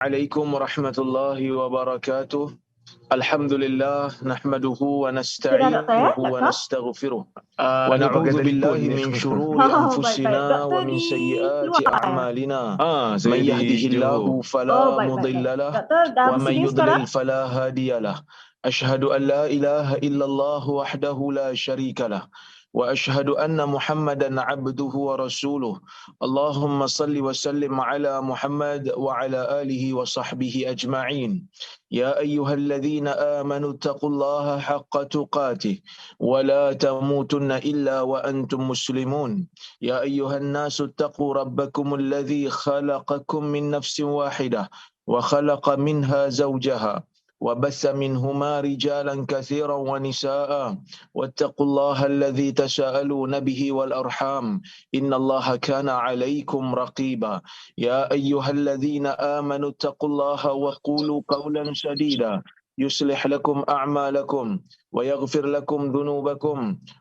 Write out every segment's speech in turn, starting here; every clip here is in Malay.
عليكم ورحمة الله وبركاته. الحمد لله نحمده ونستعينه Doktor? ونستغفره Ni pakai ونعوذ بالله telefon ni. من شرور Baik. أنفسنا Doktor ومن di سيئات luar. أعمالنا من Saya di يهده الله Johor. فلا Baik. مضل له Doktor dah ومن bersedia يضلل sekarang? فلا هادي له. أشهد أن لا إله إلا الله وحده لا شريك له وأشهد أن محمدا عبده ورسوله. اللهم صل وسلم على محمد وعلى آله وصحبه أجمعين. يا أيها الذين آمنوا اتقوا الله حق تقاته ولا تموتن إلا وأنتم مسلمون. يا أيها الناس اتقوا ربكم الذي خلقكم من نفس واحدة وخلق منها زوجها وبث منهما رجالا كثيرا ونساء واتقوا الله الذي تساءلون به والأرحام إن الله كان عليكم رقيبا. يا أيها الذين آمنوا اتقوا الله وقولوا قولا سديدا يصلح لكم أعمالكم ويغفر لكم ذنوبكم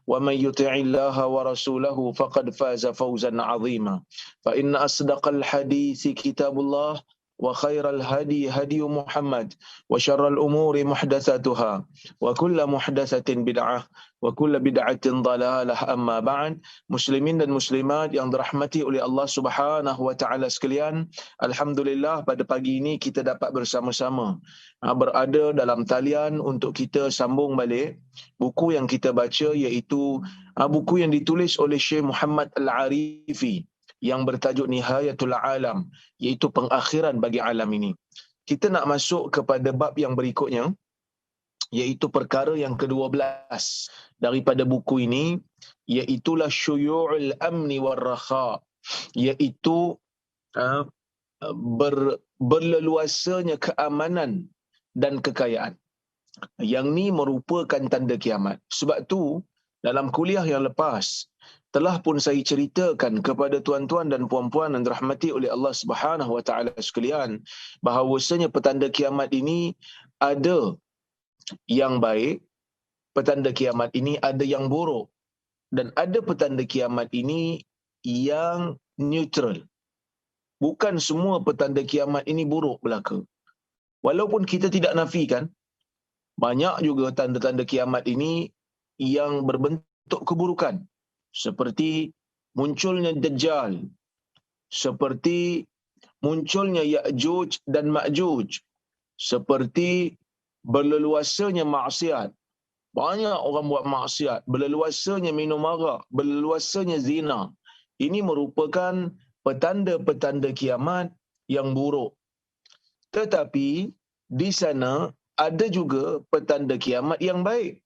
ومن يطع الله ورسوله فقد فاز فوزا عظيما. فإن أصدق الحديث كتاب الله وخير الهدي هدي محمد وشر الأمور محدثاتها وكل محدثة بدعة وكل بدعة ضلالة. أما بعد. Muslimin dan muslimat yang dirahmati oleh Allah Subhanahu wa taala sekalian, alhamdulillah pada pagi ini kita dapat bersama-sama berada dalam talian untuk kita sambung balik buku yang kita baca, iaitu buku yang ditulis oleh Syekh Muhammad Al-Arifi yang bertajuk Nihayatul Alam, iaitu pengakhiran bagi alam ini. Kita nak masuk kepada bab yang berikutnya, iaitu perkara yang ke-12 daripada buku ini, iaitulah syuyu'ul amni war-rakha, iaitu berleluasanya keamanan dan kekayaan. Yang ni merupakan tanda kiamat. Sebab tu dalam kuliah yang lepas telah pun saya ceritakan kepada tuan-tuan dan puan-puan yang dirahmati oleh Allah Subhanahu wa taala sekalian, bahawasanya petanda kiamat ini ada yang baik, petanda kiamat ini ada yang buruk, dan ada petanda kiamat ini yang neutral. Bukan semua petanda kiamat ini buruk belaka. Walaupun kita tidak nafikan, banyak juga tanda-tanda kiamat ini yang berbentuk keburukan. Seperti munculnya Dajjal, seperti munculnya Ya'juj dan Ma'juj, seperti berleluasanya maksiat. Banyak orang buat maksiat, berleluasanya minum arak, berleluasanya zina. Ini merupakan petanda-petanda kiamat yang buruk. Tetapi di sana ada juga petanda kiamat yang baik.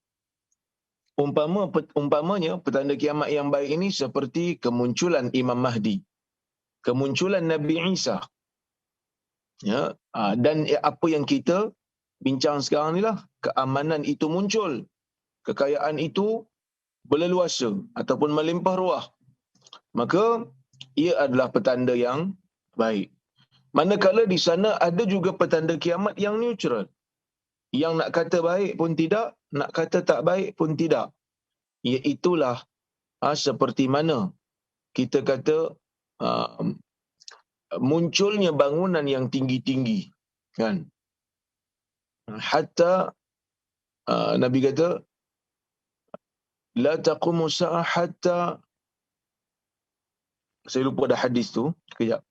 Umpamanya petanda kiamat yang baik ini seperti kemunculan Imam Mahdi, kemunculan Nabi Isa. Ya, dan apa yang kita bincang sekarang ni lah, keamanan itu muncul, kekayaan itu berleluasa ataupun melimpah ruah. Maka ia adalah petanda yang baik. Manakala di sana ada juga petanda kiamat yang neutral, yang nak kata baik pun tidak, nak kata tak baik pun tidak. Iaitulah seperti mana kita kata munculnya bangunan yang tinggi-tinggi, kan? Hatta Nabi kata la taqumu sa'ah hatta, saya lupa dah hadis tu, sekejap.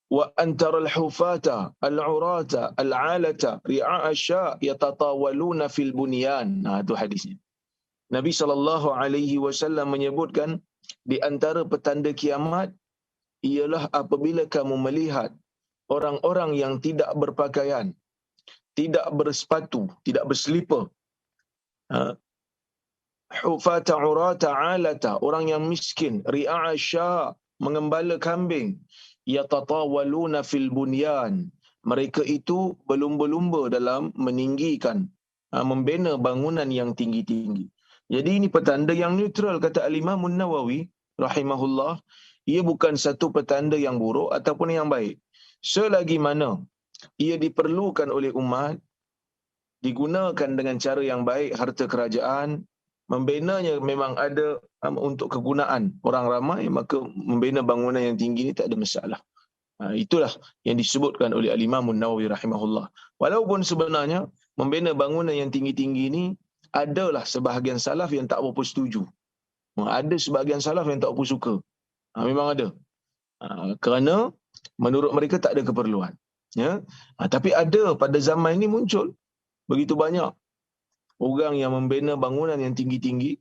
Wa antara al-hufata al-urata al-alata ri'a asya yatatawaluna fil bunyan. Itu hadisnya. Nabi SAW menyebutkan di antara petanda kiamat ialah apabila kamu melihat orang-orang yang tidak berpakaian, tidak bersepatu, tidak berselipar, hufata urata alata, orang yang miskin, ri'a asya, mengembala kambing, yatatawaluna fil bunyan, mereka itu berlumba-lumba dalam meninggikan, membina bangunan yang tinggi-tinggi. Jadi ini petanda yang neutral, kata Al-Imam An-Nawawi rahimahullah. Ia bukan satu petanda yang buruk ataupun yang baik. Selagi mana ia diperlukan oleh umat, digunakan dengan cara yang baik, harta kerajaan, membinanya memang ada untuk kegunaan orang ramai, maka membina bangunan yang tinggi ini tak ada masalah. Itulah yang disebutkan oleh Al-Imam An-Nawawi rahimahullah. Walaupun sebenarnya membina bangunan yang tinggi-tinggi ini adalah sebahagian salaf yang tak berapa setuju. Ada sebahagian salaf yang tak berapa suka. Memang ada. Kerana menurut mereka tak ada keperluan. Ya. Tapi ada pada zaman ini muncul begitu banyak orang yang membina bangunan yang tinggi-tinggi.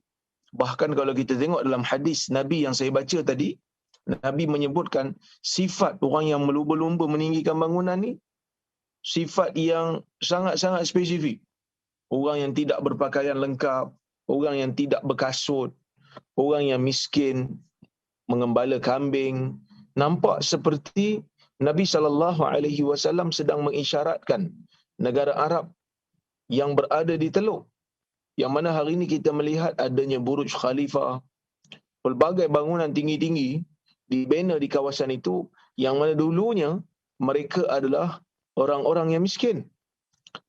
Bahkan kalau kita tengok dalam hadis Nabi yang saya baca tadi, Nabi menyebutkan sifat orang yang berlumba-lumba meninggikan bangunan ni, sifat yang sangat-sangat spesifik. Orang yang tidak berpakaian lengkap, orang yang tidak berkasut, orang yang miskin, mengembala kambing. Nampak seperti Nabi SAW sedang mengisyaratkan negara Arab yang berada di teluk. Yang mana hari ini kita melihat adanya Burj Khalifah, pelbagai bangunan tinggi-tinggi dibina di kawasan itu, yang mana dulunya mereka adalah orang-orang yang miskin.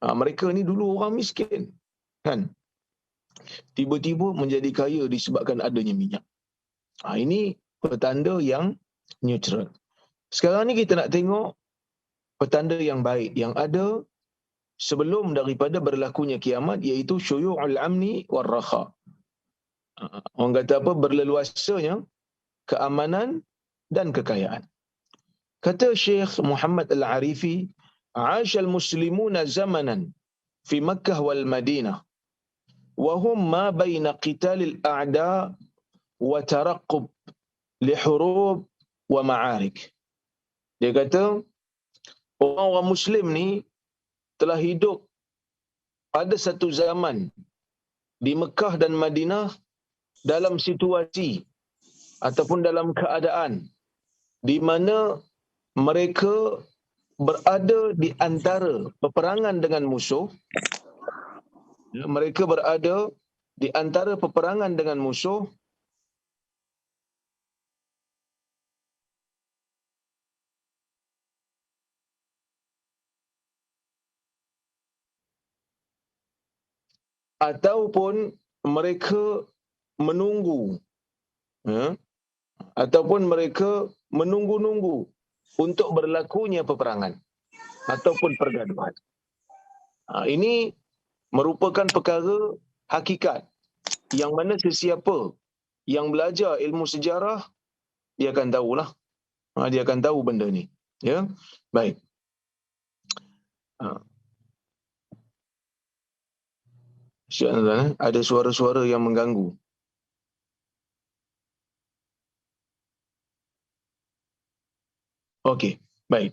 Mereka ni dulu orang miskin, kan? Tiba-tiba menjadi kaya disebabkan adanya minyak. Ini petanda yang neutral. Sekarang ni kita nak tengok petanda yang baik yang ada sebelum daripada berlakunya kiamat, iaitu syuyu'ul amni war rakha. Orang kata apa? Berleluasanya keamanan dan kekayaan. Kata Syekh Muhammad Al-Arifi, "Aasha al-muslimuna zamanan fi Makkah wal Madinah wa hum ma baina qital al-a'da wa taraqqub li hurub wa ma'arik." Dia kata orang-orang muslim ni telah hidup pada satu zaman di Mekah dan Madinah dalam situasi ataupun dalam keadaan di mana mereka berada di antara peperangan dengan musuh. Mereka berada di antara peperangan dengan musuh ataupun mereka menunggu, ataupun mereka menunggu-nunggu untuk berlakunya peperangan ataupun pergaduhan. Ini merupakan perkara hakikat yang mana sesiapa yang belajar ilmu sejarah dia akan tahulah. Dia akan tahu benda ni. Ya, baik. Ada suara-suara yang mengganggu. Okey, baik.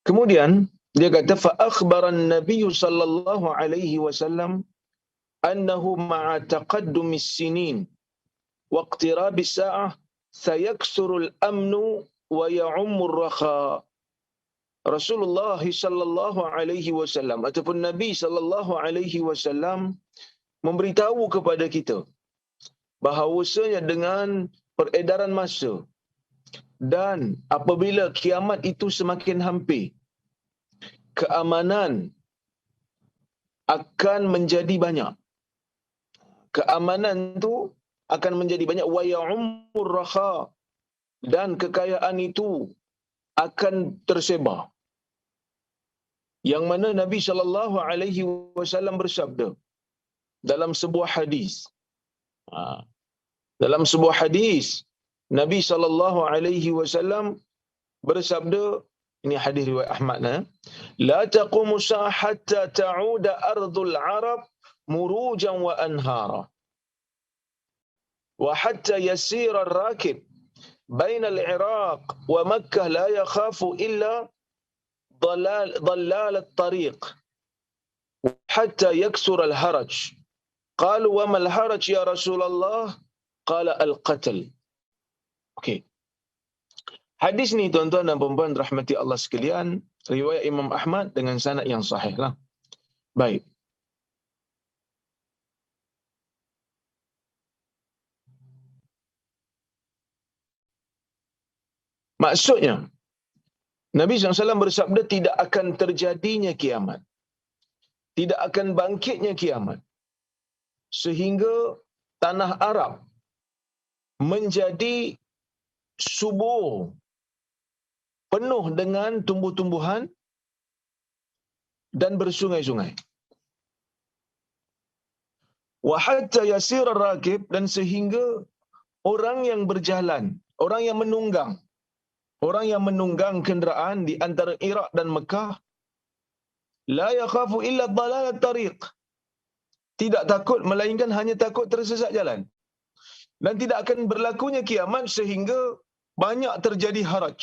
Kemudian dia kata fa akhbaran Nabi sallallahu alaihi wasallam annahu ma'a taqaddumi as-sinin wa iqtirabi as-sa'ah sayaksuru al-amnu wa ya'ummu ar-rakha. Rasulullah sallallahu alaihi wasallam ataupun Nabi sallallahu alaihi wasallam memberitahu kepada kita bahawasanya dengan peredaran masa dan apabila kiamat itu semakin hampir, keamanan akan menjadi banyak. Keamanan tu akan menjadi banyak, wa ya'ummur rakha, dan kekayaan itu akan tersebar. Yang mana Nabi sallallahu alaihi wasallam bersabda dalam sebuah hadis. Dalam sebuah hadis Nabi sallallahu alaihi wasallam bersabda, ini hadis riwayat Ahmad, la taqumu sa'ah hatta ta'uda ardul arab murujan wa anhara wa hatta yasira ar-rakib bain al-Iraq wa Makkah la yakhafu illa ضلال الطريق حتى يكسر الهرج. قالوا وما الهرج يا رسول الله؟ قال القتل. Okey. Hadis ni tuan-tuan dan puan-puan rahmati Allah sekalian, riwayat Imam Ahmad dengan sanad yang sahih lah. Baik. Maksudnya Nabi SAW bersabda tidak akan terjadinya kiamat, tidak akan bangkitnya kiamat sehingga tanah Arab menjadi subur penuh dengan tumbuh-tumbuhan dan bersungai-sungai. Wa hatta yasir ar-rakib, dan sehingga orang yang berjalan, orang yang menunggang kenderaan di antara Iraq dan Mekah, la yakhafu illa dhalalat tariq, tidak takut melainkan hanya takut tersesat jalan. Dan tidak akan berlakunya kiamat sehingga banyak terjadi haraj.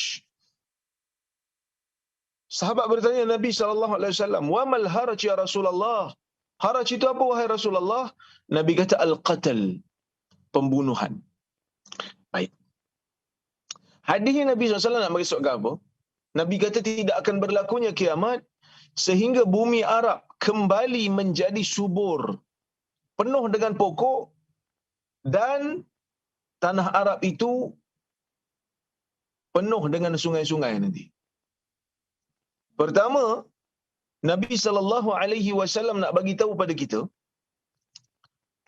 Sahabat bertanya Nabi SAW, "Wa mal haraj ya Rasulullah?" Haraj itu apa wahai Rasulullah? Nabi kata al-qatl, pembunuhan. Baik. Hadis Nabi SAW nak maksud apa? Nabi kata tidak akan berlakunya kiamat sehingga bumi Arab kembali menjadi subur, penuh dengan pokok, dan tanah Arab itu penuh dengan sungai-sungai nanti. Pertama, Nabi SAW nak bagi tahu pada kita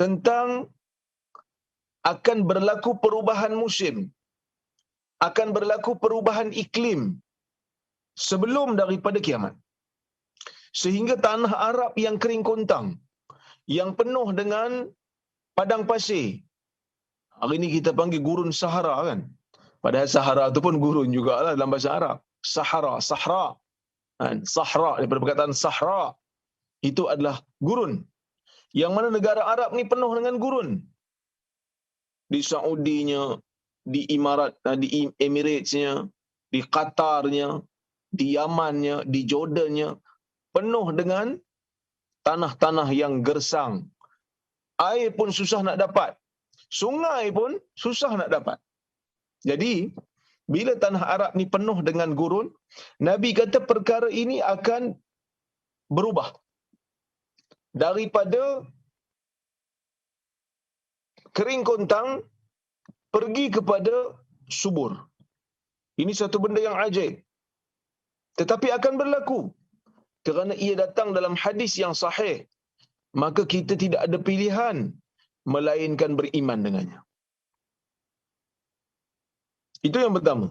tentang akan berlaku perubahan musim, akan berlaku perubahan iklim sebelum daripada kiamat. Sehingga tanah Arab yang kering kontang, yang penuh dengan padang pasir, hari ini kita panggil gurun Sahara kan? Padahal Sahara itu pun gurun jugalah dalam bahasa Arab. Sahara, Sahra. Sahra, daripada perkataan Sahra, itu adalah gurun. Yang mana negara Arab ni penuh dengan gurun. Di Saudinya, di Emirates-nya, di Qatarnya, di Yamannya, di Jordannya, penuh dengan tanah-tanah yang gersang. Air pun susah nak dapat. Sungai pun susah nak dapat. Jadi, bila tanah Arab ni penuh dengan gurun, Nabi kata perkara ini akan berubah. Daripada kering kontang, pergi kepada subur. Ini satu benda yang ajaib. Tetapi akan berlaku. Kerana ia datang dalam hadis yang sahih, maka kita tidak ada pilihan melainkan beriman dengannya. Itu yang pertama.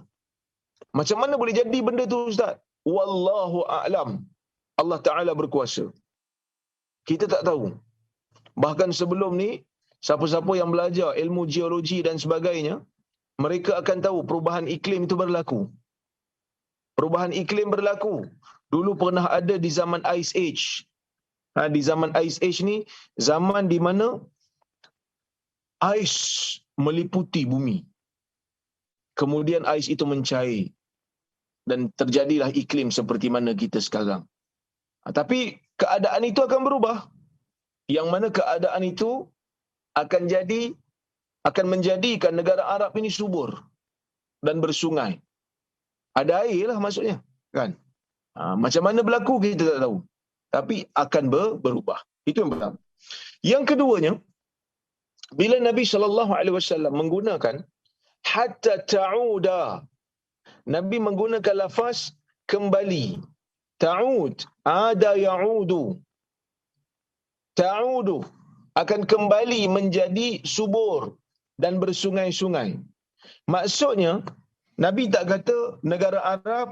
Macam mana boleh jadi benda tu Ustaz? Wallahu a'lam. Allah Ta'ala berkuasa. Kita tak tahu. Bahkan sebelum ni, siapa-siapa yang belajar ilmu geologi dan sebagainya, mereka akan tahu perubahan iklim itu berlaku. Perubahan iklim berlaku. Dulu pernah ada di zaman Ice Age. Di zaman Ice Age ni, zaman di mana ais meliputi bumi. Kemudian ais itu mencair dan terjadilah iklim seperti mana kita sekarang. Tapi keadaan itu akan berubah. Yang mana keadaan itu akan menjadikan negara Arab ini subur dan bersungai. Ada air lah maksudnya, kan? Macam mana berlaku kita tak tahu. Tapi akan berubah. Itu yang pertama. Yang keduanya, bila Nabi SAW menggunakan hatta ta'uda, Nabi menggunakan lafaz kembali. Ta'ud, ada ya'udu. Ta'udu, akan kembali menjadi subur dan bersungai-sungai. Maksudnya, Nabi tak kata negara Arab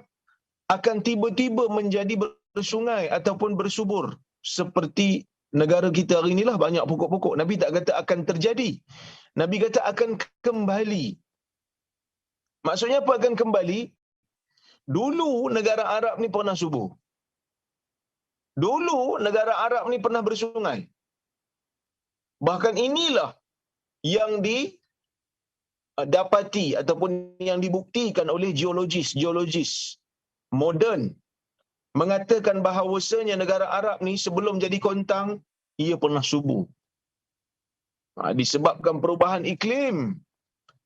akan tiba-tiba menjadi bersungai ataupun bersubur seperti negara kita hari inilah banyak pokok-pokok. Nabi tak kata akan terjadi. Nabi kata akan kembali. Maksudnya apa akan kembali? Dulu negara Arab ni pernah subur. Dulu negara Arab ni pernah bersungai. Bahkan inilah yang didapati ataupun yang dibuktikan oleh geologis moden, mengatakan bahawasanya negara Arab ni sebelum jadi kontang, ia pernah subur. Disebabkan perubahan iklim,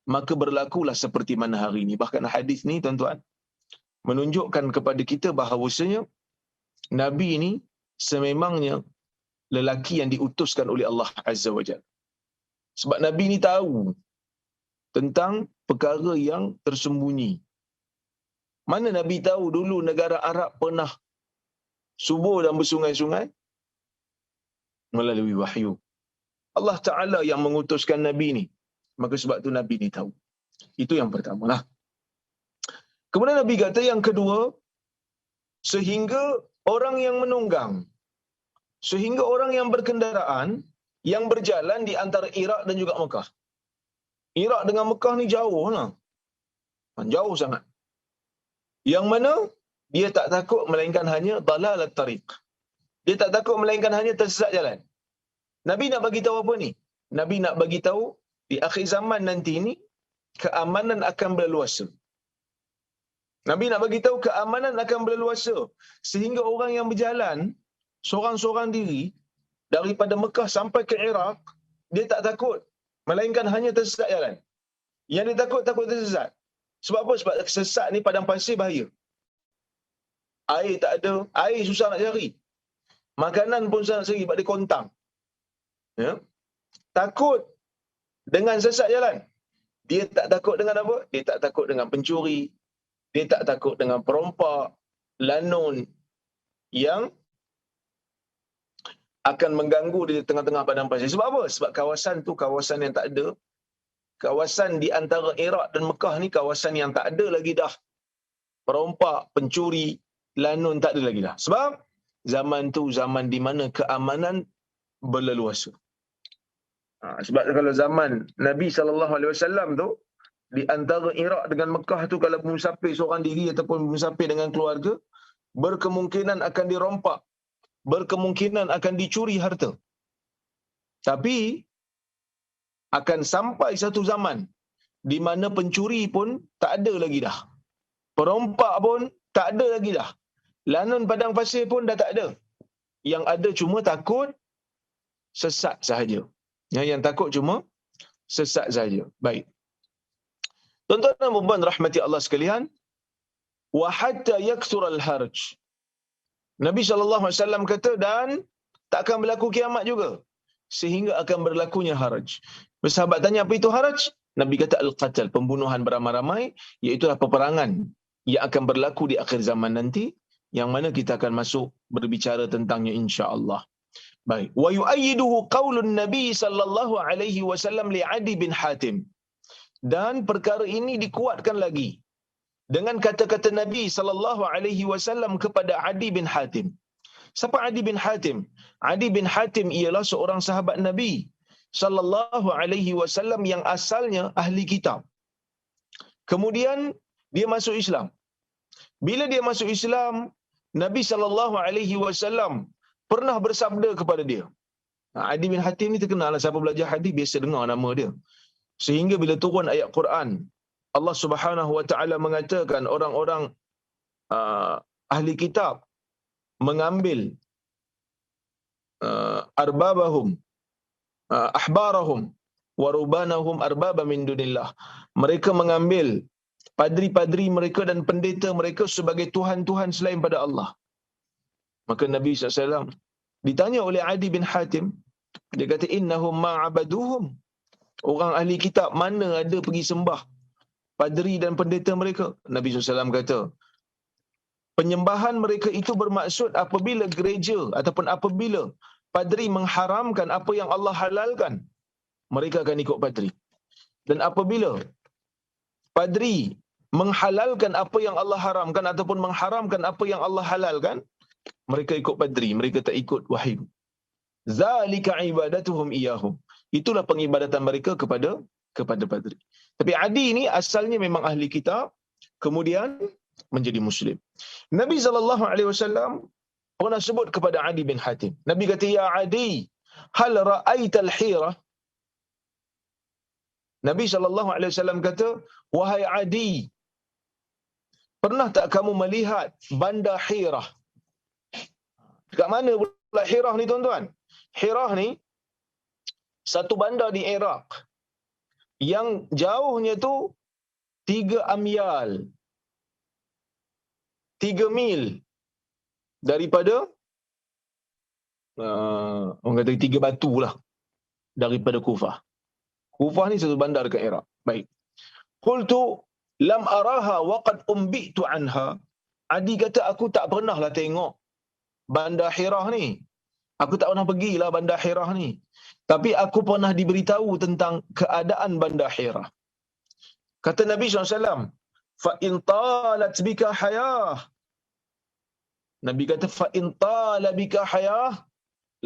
maka berlakulah seperti mana hari ini. Bahkan hadis ni tuan-tuan menunjukkan kepada kita bahawasanya Nabi ini sememangnya lelaki yang diutuskan oleh Allah Azza wa Jalla. Sebab Nabi ini tahu tentang perkara yang tersembunyi. Mana Nabi tahu dulu negara Arab pernah subur dan bersungai-sungai? Melalui wahyu. Allah Ta'ala yang mengutuskan Nabi ni. Maka sebab tu Nabi ni tahu. Itu yang pertama lah. Kemudian Nabi kata yang kedua, sehingga orang yang menunggang, sehingga orang yang berkendaraan yang berjalan di antara Iraq dan juga Mekah. Iraq dengan Mekah ni jauh lah. Jauh sangat. Yang mana dia tak takut melainkan hanya dalalat tariq. Dia tak takut melainkan hanya tersesat jalan. Nabi nak bagi tahu apa ni? Nabi nak bagi tahu di akhir zaman nanti ni keamanan akan berleluasa. Nabi nak bagi tahu keamanan akan berleluasa sehingga orang yang berjalan seorang-seorang diri daripada Mekah sampai ke Iraq, dia tak takut melainkan hanya tersesat jalan. Yang dia takut tersesat. Sebab apa? Sebab sesat ni padang pasir bahaya. Air tak ada, air susah nak cari. Makanan pun susah nak cari sebab dia kontang. Ya? Takut dengan sesat jalan. Dia tak takut dengan apa? Dia tak takut dengan pencuri. Dia tak takut dengan perompak, lanun yang akan mengganggu di tengah-tengah padang pasir. Sebab apa? Sebab kawasan tu kawasan yang tak ada. Kawasan di antara Iraq dan Mekah ni kawasan yang tak ada lagi dah perompak, pencuri, lanun tak ada lagi dah. Sebab zaman tu zaman di mana keamanan berleluasa. Sebab kalau zaman Nabi SAW tu, di antara Iraq dengan Mekah tu kalau bermusafir seorang diri ataupun bermusafir dengan keluarga, berkemungkinan akan dirompak, berkemungkinan akan dicuri harta. Tapi akan sampai satu zaman di mana pencuri pun tak ada lagi dah. Perompak pun tak ada lagi dah. Lanun padang pasir pun dah tak ada. Yang ada cuma takut sesat sahaja. Yang takut cuma sesat sahaja. Baik. Tuan-tuan dan puan rahmati Allah sekalian, wa hatta yakthura al-harj. Nabi SAW kata, dan tak akan berlaku kiamat juga sehingga akan berlakunya haraj. Bersahabat tanya apa itu haraj? Nabi kata al-qatal, pembunuhan beramai-ramai, iaitu peperangan yang akan berlaku di akhir zaman nanti, yang mana kita akan masuk berbicara tentangnya insya-Allah. Baik. Wa yu'ayyiduhu qaulun Nabi sallallahu alaihi wasallam li Adi bin Hatim. Dan perkara ini dikuatkan lagi dengan kata-kata Nabi sallallahu alaihi wasallam kepada Adi bin Hatim. Siapa Adi bin Hatim? Adi bin Hatim ialah seorang sahabat Nabi sallallahu alaihi wasallam yang asalnya ahli kitab. Kemudian dia masuk Islam. Bila dia masuk Islam, Nabi sallallahu alaihi wasallam pernah bersabda kepada dia. Adi bin Hatim ni terkenal, siapa belajar hadis biasa dengar nama dia. Sehingga bila turun ayat Quran, Allah Subhanahu wa taala mengatakan orang-orang ahli kitab mengambil arbabahum ahbarahum wa rubanahum arbaba min dunillah. Mereka mengambil padri-padri mereka dan pendeta mereka sebagai tuhan-tuhan selain pada Allah. Maka Nabi SAW ditanya oleh Adi bin Hatim, dia kata innahum ma'abaduhum. Orang ahli kitab mana ada pergi sembah padri dan pendeta mereka? Nabi SAW kata, penyembahan mereka itu bermaksud apabila gereja ataupun apabila padri mengharamkan apa yang Allah halalkan, mereka akan ikut padri. Dan apabila padri menghalalkan apa yang Allah haramkan ataupun mengharamkan apa yang Allah halalkan, mereka ikut padri, mereka tak ikut wahyu. Zalika ibadatuhum iyahum. Itulah pengibadatan mereka kepada padri. Tapi Adi ni asalnya memang ahli kitab, kemudian menjadi muslim. Nabi SAW pernah sebut kepada Adi bin Hatim. Nabi kata, ya Adi, hal ra'aital hira? Nabi SAW kata, wahai Adi, pernah tak kamu melihat bandar Hirah? Dekat mana pula Hirah ni tuan-tuan? Hirah ni satu bandar di Iraq yang jauhnya tu 3 amyal, 3 mil daripada orang kata 3 batu lah daripada Kufah. Kufah ni satu bandar dekat Iraq. Baik. Qultu lam araha wa qad umbitu anha. Adi kata aku tak pernah lah tengok bandar Hirah ni. Aku tak pernah pergilah bandar Hirah ni. Tapi aku pernah diberitahu tentang keadaan bandar Hirah. Kata Nabi SAW, fa in talat bika hayah. Nabi kata fa in tala bika hayah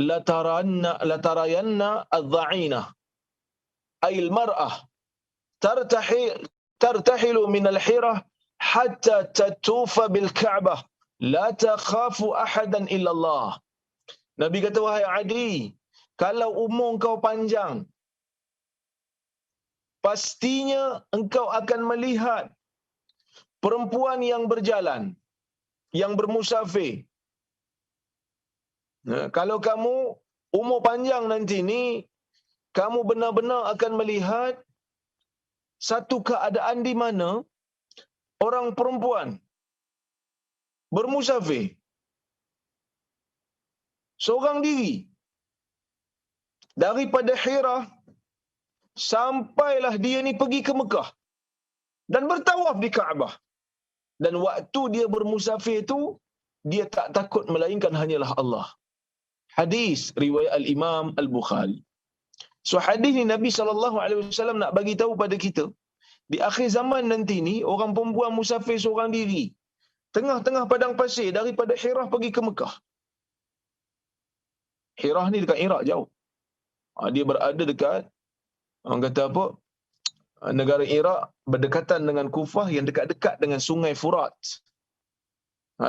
latarayanna adh-dha'inah ay al-mar'ah tartahilu min al-hirah hatta tatufa bil Ka'bah la takhafu ahadan illa Allah. Nabi kata, wahai Adi, kalau umur kau panjang, pastinya engkau akan melihat perempuan yang berjalan, yang bermusafir. Kalau kamu umur panjang nanti ni, kamu benar-benar akan melihat satu keadaan di mana orang perempuan bermusafir seorang diri daripada Hirah sampailah dia ni pergi ke Mekah dan bertawaf di Kaabah. Dan waktu dia bermusafir tu, dia tak takut melainkan hanyalah Allah. Hadis riwayat Al-Imam Al-Bukhari. So hadis ni Nabi SAW nak bagi tahu pada kita, di akhir zaman nanti ni orang perempuan musafir seorang diri tengah-tengah padang pasir daripada Hirah pergi ke Mekah. Hirah ni dekat Iraq jauh. Dia berada dekat, orang kata apa, negara Iraq berdekatan dengan Kufah yang dekat-dekat dengan sungai Furat.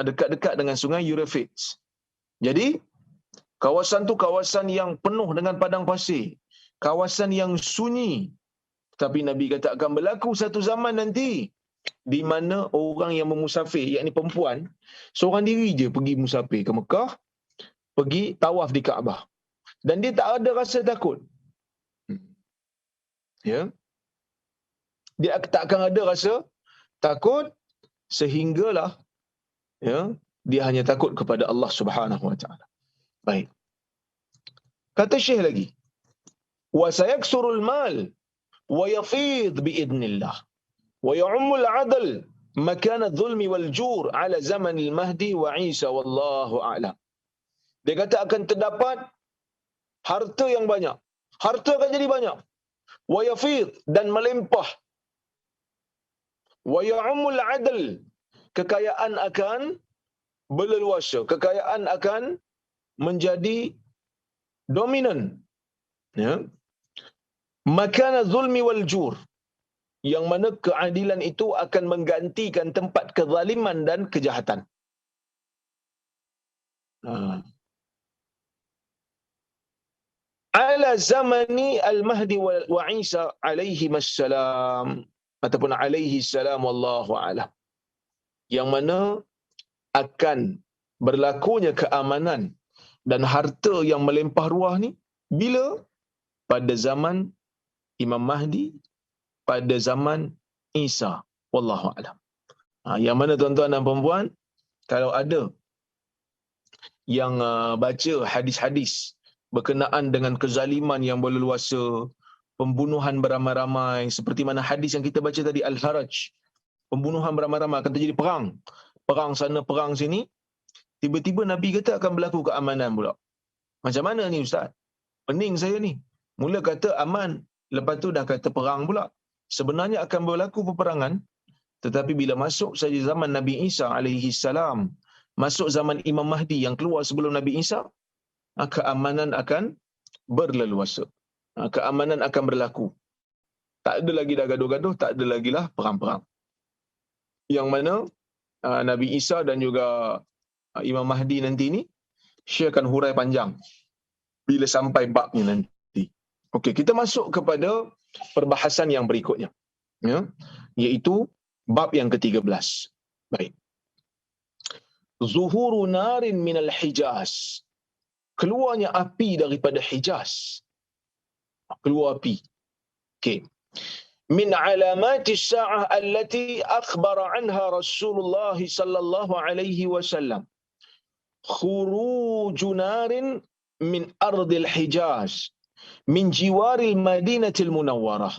Dekat-dekat dengan sungai Euphrates. Jadi kawasan tu kawasan yang penuh dengan padang pasir, kawasan yang sunyi. Tapi Nabi kata akan berlaku satu zaman nanti di mana orang yang bermusafir, yakni perempuan, seorang diri je pergi musafir ke Mekah, pergi tawaf di Kaabah. Dan dia tak ada rasa takut. Ya. Dia tak akan ada rasa takut sehinggalah ya, dia hanya takut kepada Allah Subhanahu wa taala. Baik. Kata Syekh lagi, wa sayaksurul mal wa yafid biidnillah wa ya'ummul 'adl makan adh-dhulmi wal jur ala zaman al-Mahdi wa Isa wallahu a'lam. Dia kata akan terdapat harta yang banyak. Harta akan jadi banyak. Wa yafid, dan melimpah. Wa ya'ummul 'adl, kekayaan akan berleluasa, kekayaan akan menjadi dominan. Ya. Makana zulmi wal jur, yang mana keadilan itu akan menggantikan tempat kezaliman dan kejahatan. Ala zamani al-Mahdi wa Isa alaihi assalam, ataupun alaihi salam wallahu a'lam, yang mana akan berlakunya keamanan dan harta yang melimpah ruah ni bila? Pada zaman Imam Mahdi, pada zaman Isa wallahu a'lam. Yang mana tuan-tuan dan puan-puan, kalau ada yang baca hadis-hadis berkenaan dengan kezaliman yang berleluasa, pembunuhan beramai-ramai, seperti mana hadis yang kita baca tadi, Al-Haraj, pembunuhan beramai-ramai, akan terjadi perang. Perang sana, perang sini. Tiba-tiba Nabi kata akan berlaku keamanan pula. Macam mana ni Ustaz? Pening saya ni. Mula kata aman, lepas tu dah kata perang pula. Sebenarnya akan berlaku peperangan, tetapi bila masuk saja zaman Nabi Isa alaihi salam, masuk zaman Imam Mahdi yang keluar sebelum Nabi Isa, keamanan akan berleluasa. Keamanan akan berlaku. Tak ada lagi dah gaduh-gaduh, tak ada lagi lah perang-perang. Yang mana Nabi Isa dan juga Imam Mahdi nanti ni, Syekh akan hurai panjang bila sampai babnya nanti. Okey, kita masuk kepada perbahasan yang berikutnya, ya, iaitu bab yang ke-13. Baik. Zuhuru narin minal Hijaz. Keluarnya api daripada Hijaz. Keluar api. Okey. Min alamati as-sa'ah allati akhbara anha Rasulullah sallallahu alaihi wasallam. Khuruju narin min ardil Hijaz min jiwaril Madinatil Munawwarah.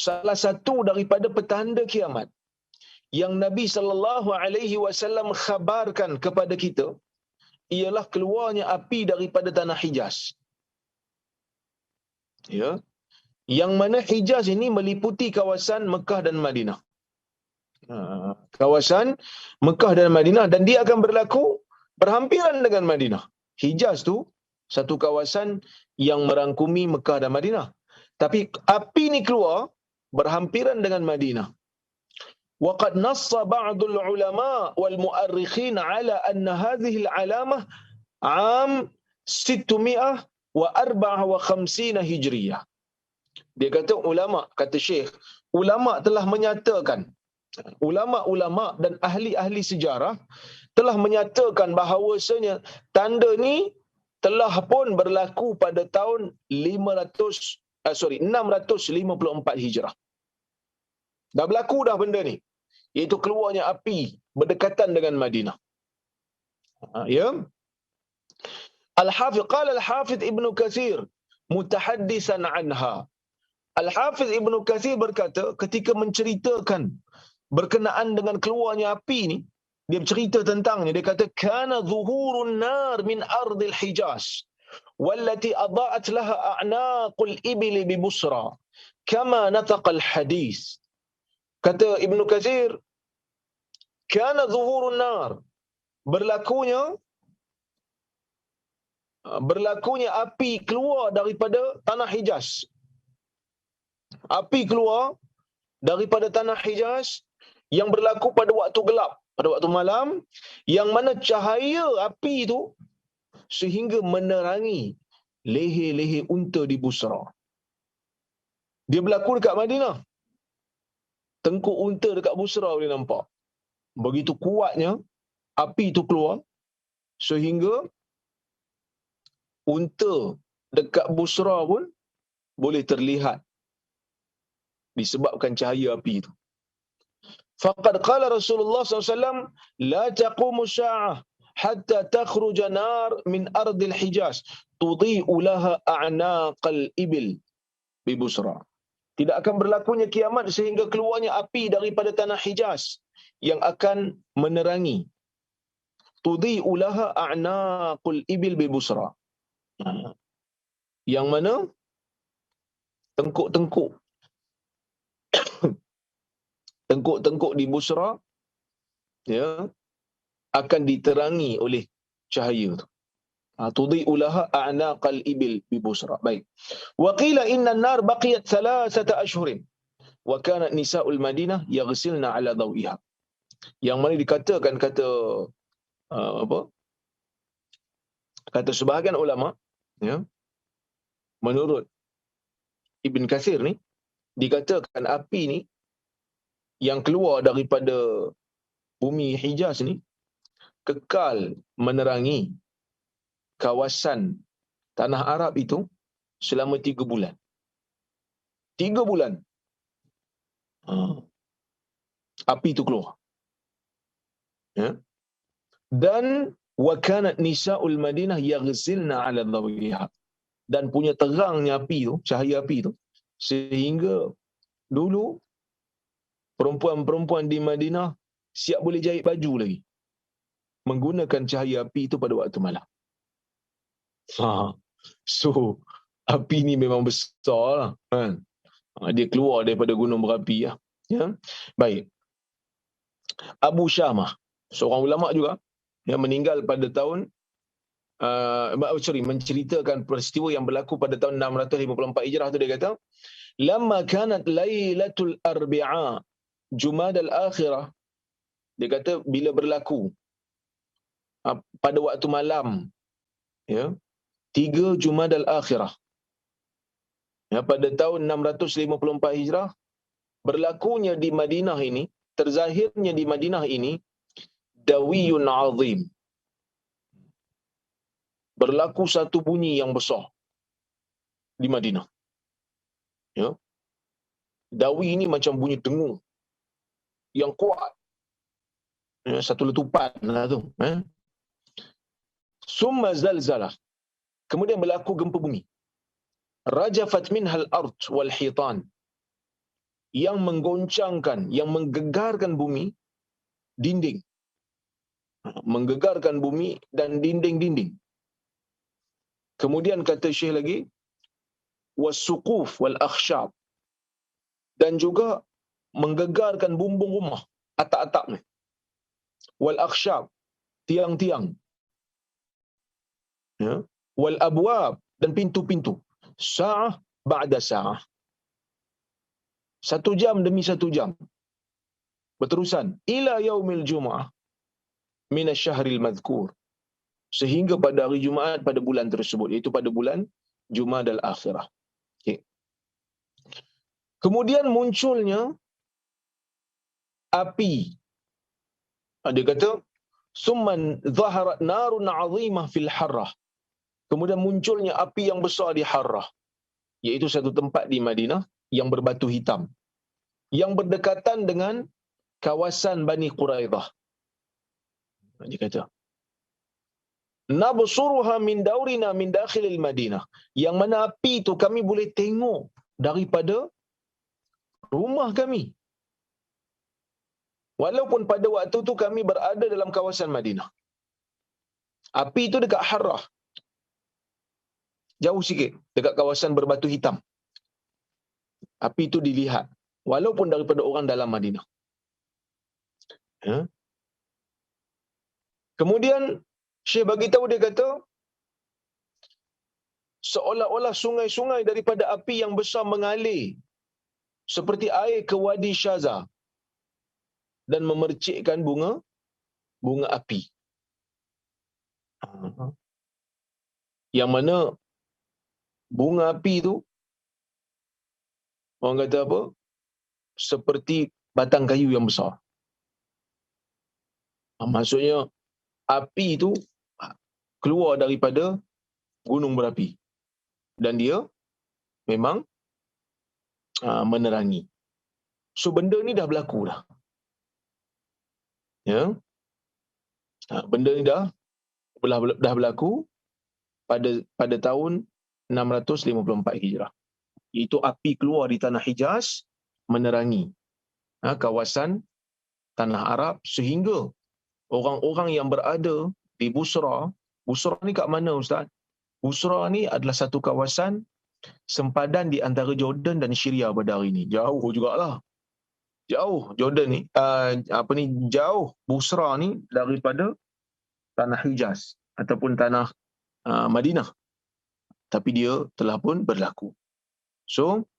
Salah satu daripada petanda kiamat yang Nabi sallallahu alaihi wasallam khabarkan kepada kita ialah keluarnya api daripada tanah Hijaz. Ya. Yang mana Hijaz ini meliputi kawasan Mekah dan Madinah. Kawasan Mekah dan Madinah, dan dia akan berlaku berhampiran dengan Madinah. Hijaz tu satu kawasan yang merangkumi Mekah dan Madinah. Tapi api ni keluar berhampiran dengan Madinah. وقد نص بعض العلماء والمؤرخين على أن هذه العلامة عام 654 Hijriyah. Dia kata ulama, kata Syekh, ulama telah menyatakan, ulama-ulama dan ahli-ahli sejarah telah menyatakan bahawasanya tanda ni telah pun berlaku pada tahun 654 Hijrah. Dah berlaku dah benda ni, iaitu keluarnya api berdekatan dengan Madinah. Ya. Al-Hafiz qala Al-Hafiz Ibn Katsir mutahaddisan anha. Al-Hafiz Ibn Katsir berkata ketika menceritakan berkenaan dengan keluarnya api ni, dia bercerita tentangnya, dia kata kana zuhurun nar min ardil Hijaz wallati adaat laha a'naqul ibli bi Busra kama nataqa al-hadis. Kata Ibn Katsir, kana zuhurun nar, berlakunya api keluar daripada tanah Hijaz. Api keluar daripada tanah Hijaz yang berlaku pada waktu gelap, pada waktu malam, yang mana cahaya api itu sehingga menerangi leher-leher unta di Busra. Dia berlaku dekat Madinah. Tengkuk unta dekat Busra boleh nampak. Begitu kuatnya api itu keluar sehingga unta dekat Busra pun boleh terlihat disebabkan cahaya api itu. Faqad qala Rasulullah SAW, la taqumu sa'ah hatta takhruja nar min ardil Hijaz tudhi'u laha a'naqal ibil bi Busra. Tidak akan berlakunya kiamat sehingga keluarnya api daripada tanah Hijaz yang akan menerangi. Tudhi'u laha a'naqul ibil bi Busra. Yang mana tengkuk-tengkuk di Busra, ya, akan diterangi oleh cahaya tu. Tudhi'u laha a'naqal ibil bi Busra. Baik. Wa qila inna an-nar baqiyat 3 ashhurin wa kanat nisa'ul Madinah yaghsilna 'ala dawiha. Yang mana dikatakan kata sebahagian ulama, ya, menurut Ibn Katsir ni, dikatakan api ni yang keluar daripada bumi Hijaz ni kekal menerangi kawasan tanah Arab itu selama 3 bulan. 3 bulan. Api itu keluar. Ya. Dan wa kanat nisa'ul Madinah yaghsilna 'ala dhawiha. Dan punya terangnya api itu, cahaya api itu, sehingga dulu perempuan-perempuan di Madinah siap boleh jahit baju lagi menggunakan cahaya api itu pada waktu malam. So api ni memang besar lah, kan? Dia keluar daripada gunung berapi lah. Ya. Baik. Abu Syamah, seorang ulama juga, yang meninggal pada tahun menceritakan peristiwa yang berlaku pada tahun 654 Hijrah tu, dia kata, lamma kanat lailatul arbi'a Jumadal Akhirah, dia kata bila berlaku pada waktu malam, ya, 3 Jumadal Akhirah, ya, pada tahun 654 Hijrah, berlakunya di Madinah ini, terzahirnya di Madinah ini dawiyun azim. Berlaku satu bunyi yang besar di Madinah. Ya. Dawi ini macam bunyi dengung yang kuat. Ya, satu letupan lah tu. Summa zalzalah. Kemudian berlaku gempa bumi. Rajafat minhal ard wal hitan. Yang menggoncangkan, yang menggegarkan bumi, dinding. Menggegarkan bumi dan dinding-dinding. Kemudian kata Syekh lagi, wasuquf wal akhshab, dan juga menggegarkan bumbung rumah, atap-atap ni. Wal akhshab, tiang-tiang. Ya. Wal abwab, dan pintu-pintu. Sa'ah ba'da sa'ah. 1 jam demi 1 jam. Berterusan. Ila yaumil Jum'ah minasyahril madhkur. Sehingga pada hari Jumaat pada bulan tersebut, iaitu pada bulan Jumadal Akhirah. Okay. Kemudian munculnya api. Dia kata, "Summan zaharat narun 'azimah fil Harrah." Kemudian munculnya api yang besar di Harrah, iaitu satu tempat di Madinah yang berbatu hitam, yang berdekatan dengan kawasan Bani Quraidah. Dia kata, "Nabsuruha min daurina min dakhilil Madinah." Yang mana api itu kami boleh tengok daripada rumah kami. Walaupun pada waktu itu kami berada dalam kawasan Madinah. Api itu dekat Harrah. Jauh sikit, dekat kawasan berbatu hitam. Api itu dilihat, walaupun daripada orang dalam Madinah. Ya. Kemudian Syekh bagi tahu, dia kata, seolah-olah sungai-sungai daripada api yang besar mengalir seperti air ke Wadi Syaza dan memercikkan bunga api. Yang mana bunga api itu, orang kata apa? Seperti batang kayu yang besar. Maksudnya api itu keluar daripada gunung berapi dan dia memang menerangi. So benda ni dah berlaku dah. Ya. Benda ni dah berlaku pada tahun 654 Hijrah. Itu api keluar di tanah Hijaz menerangi kawasan tanah Arab, sehingga orang-orang yang berada di Busra ni kat mana, Ustaz? Busra ni adalah satu kawasan sempadan di antara Jordan dan Syria pada hari ini. Jauh jugalah. Jauh Jordan ni, jauh Busra ni daripada tanah Hijaz ataupun tanah Madinah. Tapi dia telah pun berlaku. So,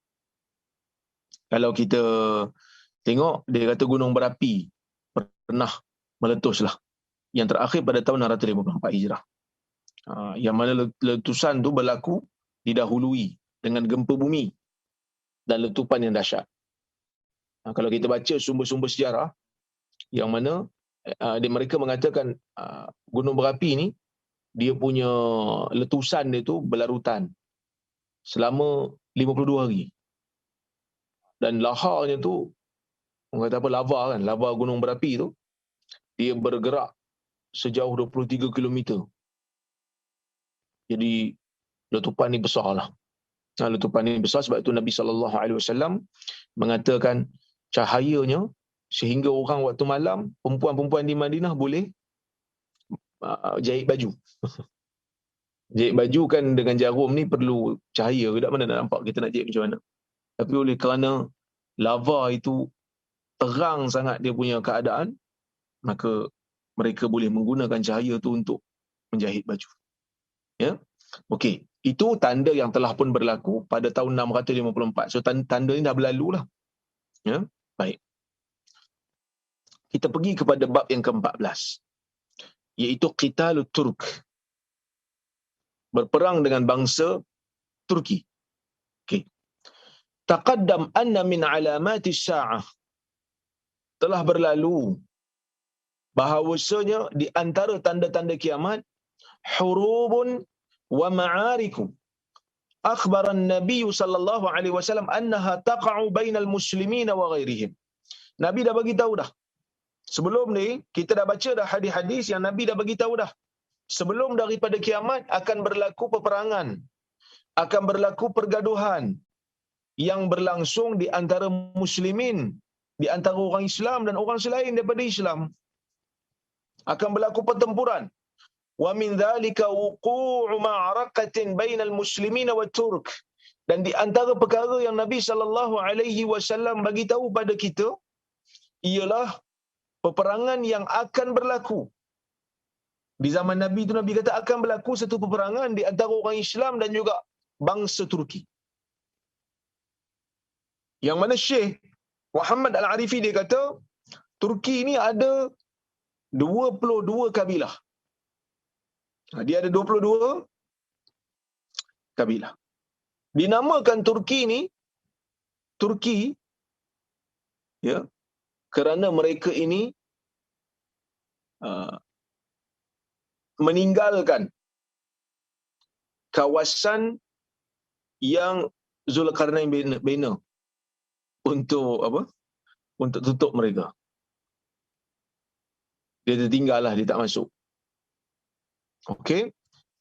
kalau kita tengok, dia kata gunung berapi pernah meletuslah. Yang terakhir pada tahun 654 Hijrah. Yang mana letusan tu berlaku didahului dengan gempa bumi dan letupan yang dahsyat. Kalau kita baca sumber-sumber sejarah, yang mana mereka mengatakan gunung berapi ni, dia punya letusan dia tu berlarutan selama 52 hari. Dan laharnya tu, orang kata apa, lava kan, lava gunung berapi tu, dia bergerak sejauh 23 kilometer. Jadi letupan ni besarlah. Letupan ni besar, sebab itu Nabi SAW mengatakan cahayanya sehingga orang waktu malam, perempuan-perempuan di Madinah boleh jahit baju. Jahit baju kan dengan jarum ni perlu cahaya, tak mana nak nampak kita nak jahit macam mana. Tapi oleh kerana lava itu terang sangat dia punya keadaan, maka mereka boleh menggunakan cahaya tu untuk menjahit baju. Ya. Okey, itu tanda yang telah pun berlaku pada tahun 654. So tanda ni dah berlalu lah. Ya, baik. Kita pergi kepada bab yang ke-14, iaitu Qitalut Turk. Berperang dengan bangsa Turki. Okey. Taqaddam anna min alamati as-sa'ah. Telah berlalu bahawasanya di antara tanda-tanda kiamat, hurubun wa ma'ariku. Akhbara an-nabi sallallahu alaihi wasallam annaha taqa'u bainal muslimin wa ghairihim. Nabi dah bagi tahu dah. Sebelum ni kita dah baca dah hadis-hadis yang Nabi dah bagi tahu dah. Sebelum daripada kiamat akan berlaku peperangan, akan berlaku pergaduhan yang berlangsung di antara muslimin, di antara orang Islam dan orang selain daripada Islam. Akan berlaku pertempuran. Wa min dhalika wuqu'u ma'rakatin bainal muslimin wa Turk. Dan di antara perkara yang Nabi sallallahu alaihi wasallam bagi tahu pada kita ialah peperangan yang akan berlaku. Di zaman Nabi itu Nabi kata akan berlaku satu peperangan di antara orang Islam dan juga bangsa Turki. Yang mana Syekh Muhammad Al-Arifi dia kata Turki ini ada 22 kabilah. Dia ada 22 kabilah. Dinamakan Turki ini Turki ya kerana mereka ini meninggalkan kawasan yang Zulkarnain bina untuk apa? Untuk tutup mereka. Dia tertinggal lah, dia tak masuk. Okey.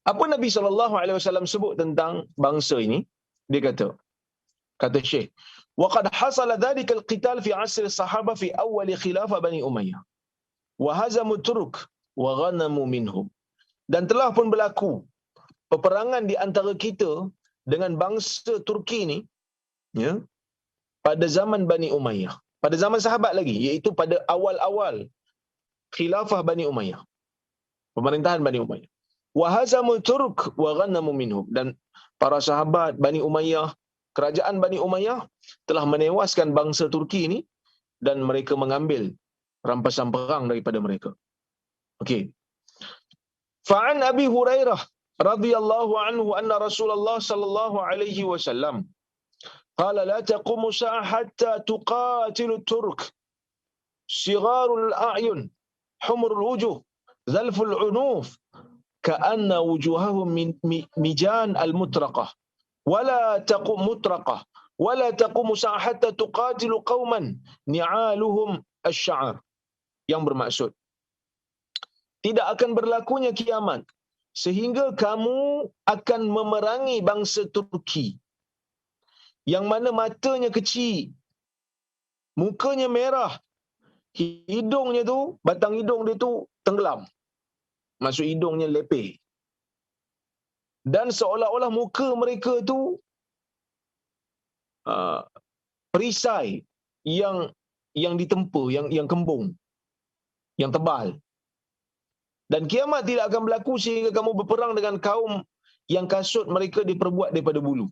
Apa Nabi SAW sebut tentang bangsa ini? Dia kata Syekh, وَقَدْ حَصَلَ ذَلِكَ الْقِتَالِ فِي عَصْرِ الصَّحَابَةِ فِي أَوَّلِ خِلَافَةِ بَنِي أُمَيَّةَ وَهَزَمُوا التُّرْكَ وَغَنَمُوا مِنْهُمْ. Dan telah pun berlaku peperangan di antara kita dengan bangsa Turki ini, ya, pada zaman Bani Umayyah, pada zaman sahabat lagi, iaitu pada awal-awal khilafah Bani Umayyah, pemerintahan Bani Umayyah. Wa hazamul Turk wa ghanamu minhum, dan para sahabat Bani Umayyah, kerajaan Bani Umayyah telah menewaskan bangsa Turki ini dan mereka mengambil rampasan perang daripada mereka. Okey. Fa'an Abi Hurairah radhiyallahu anhu anna Rasulullah sallallahu alaihi wasallam qala la taqumu sa'a hatta tuqatilu Turk sigharul a'yun humrul wujuh zalful unuf ka'anna wujuhahum min mijan al-mutraqah wala taqum mutraqah wala taqumu sa'a hatta tuqatilu qauman ni'aluhum asy-sya'ar, yang bermaksud tidak akan berlakunya kiamat sehingga kamu akan memerangi bangsa Turki yang mana matanya kecil, mukanya merah, hidungnya tu, batang hidung dia tu tenggelam, maksud hidungnya lepeh, dan seolah-olah muka mereka tu perisai yang ditempa, yang kembung, yang tebal. Dan kiamat tidak akan berlaku sehingga kamu berperang dengan kaum yang kasut mereka diperbuat daripada bulu.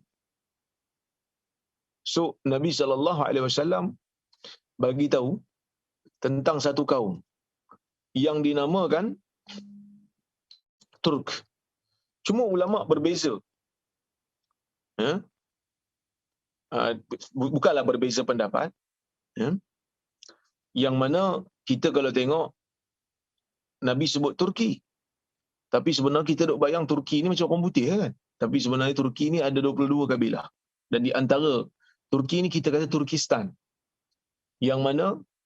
So Nabi SAW bagi tahu tentang satu kaum yang dinamakan Turk. Cuma ulama berbeza. Bukanlah berbeza pendapat. Yang mana kita kalau tengok Nabi sebut Turki, tapi sebenarnya kita duk bayang Turki ni macam orang putih kan? Tapi sebenarnya Turki ni ada 22 kabilah. Dan di antara Turki ni kita kata Turkistan. Yang mana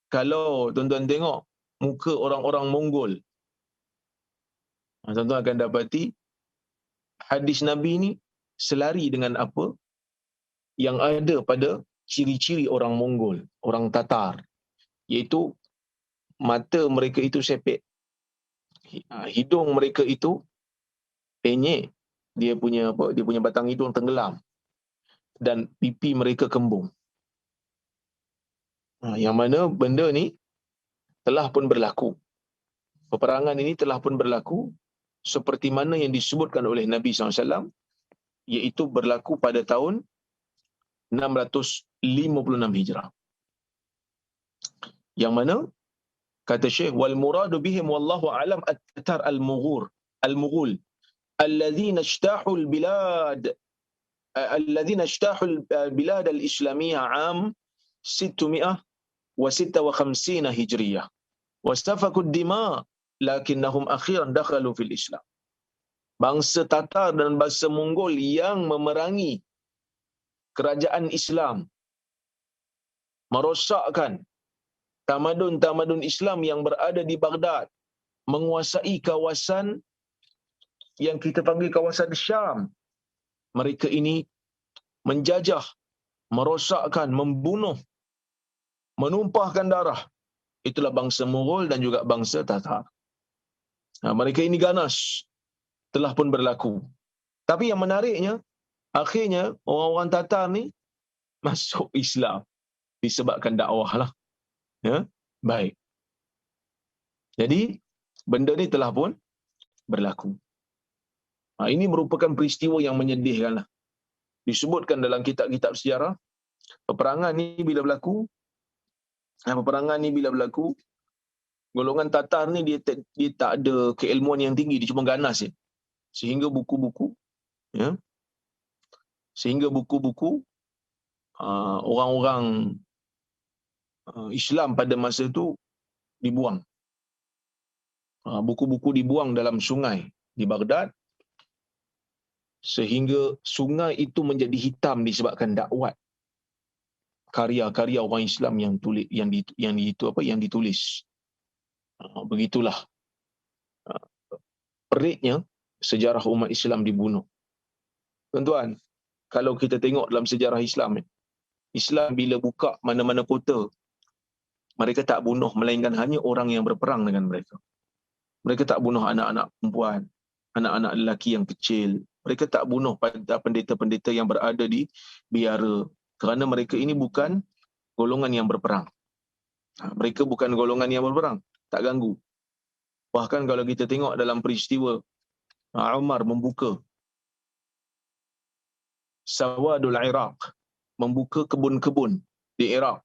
kalau tuan-tuan tengok muka orang-orang Mongol, tuan-tuan akan dapati hadis Nabi ni selari dengan apa yang ada pada ciri-ciri orang Mongol, orang Tatar, iaitu mata mereka itu sepet, hidung mereka itu penyek, dia punya batang hidung tenggelam, dan pipi mereka kembung. Yang mana benda ni telah pun berlaku. Peperangan ini telah pun berlaku seperti mana yang disebutkan oleh Nabi SAW, iaitu berlaku pada tahun 656 Hijrah. Yang mana kata Syekh, wal muradu bihim wallahu alam at-tatar al-mughul alladhina ijtahu al-bilad al-islamiyah am 656 Hijriyah wastafaku ad-dima lakinnahum akhiran dakhalu fil Islam. Bangsa Tatar dan bangsa Mongol yang memerangi kerajaan Islam, merosakkan tamadun-tamadun Islam yang berada di Baghdad, menguasai kawasan yang kita panggil kawasan Syam. Mereka ini menjajah, merosakkan, membunuh, menumpahkan darah. Itulah bangsa Mughal dan juga bangsa Tatar. Mereka ini ganas, telah pun berlaku. Tapi yang menariknya, akhirnya orang-orang Tatar ni masuk Islam disebabkan dakwah lah. Ya, baik. Jadi benda ni telah pun berlaku. Ini merupakan peristiwa yang menyedihkan lah. Disebutkan dalam kitab-kitab sejarah, peperangan ni bila berlaku, golongan Tatar ni dia tak ada keilmuan yang tinggi, dia cuma ganas je. Sehingga buku-buku, ya, orang-orang Islam pada masa tu dibuang. Buku-buku dibuang dalam sungai di Baghdad, sehingga sungai itu menjadi hitam disebabkan dakwat karya-karya orang Islam yang ditulis. Begitulah peritnya sejarah umat Islam dibunuh. Tuan-tuan, kalau kita tengok dalam sejarah Islam bila buka mana-mana kota, mereka tak bunuh melainkan hanya orang yang berperang dengan mereka. Mereka tak bunuh anak-anak perempuan, anak-anak lelaki yang kecil. Mereka tak bunuh pendeta-pendeta yang berada di biara, kerana mereka ini bukan golongan yang berperang. Mereka bukan golongan yang berperang, tak ganggu. Bahkan kalau kita tengok dalam peristiwa Umar membuka Sawadul Iraq, membuka kebun-kebun di Iraq.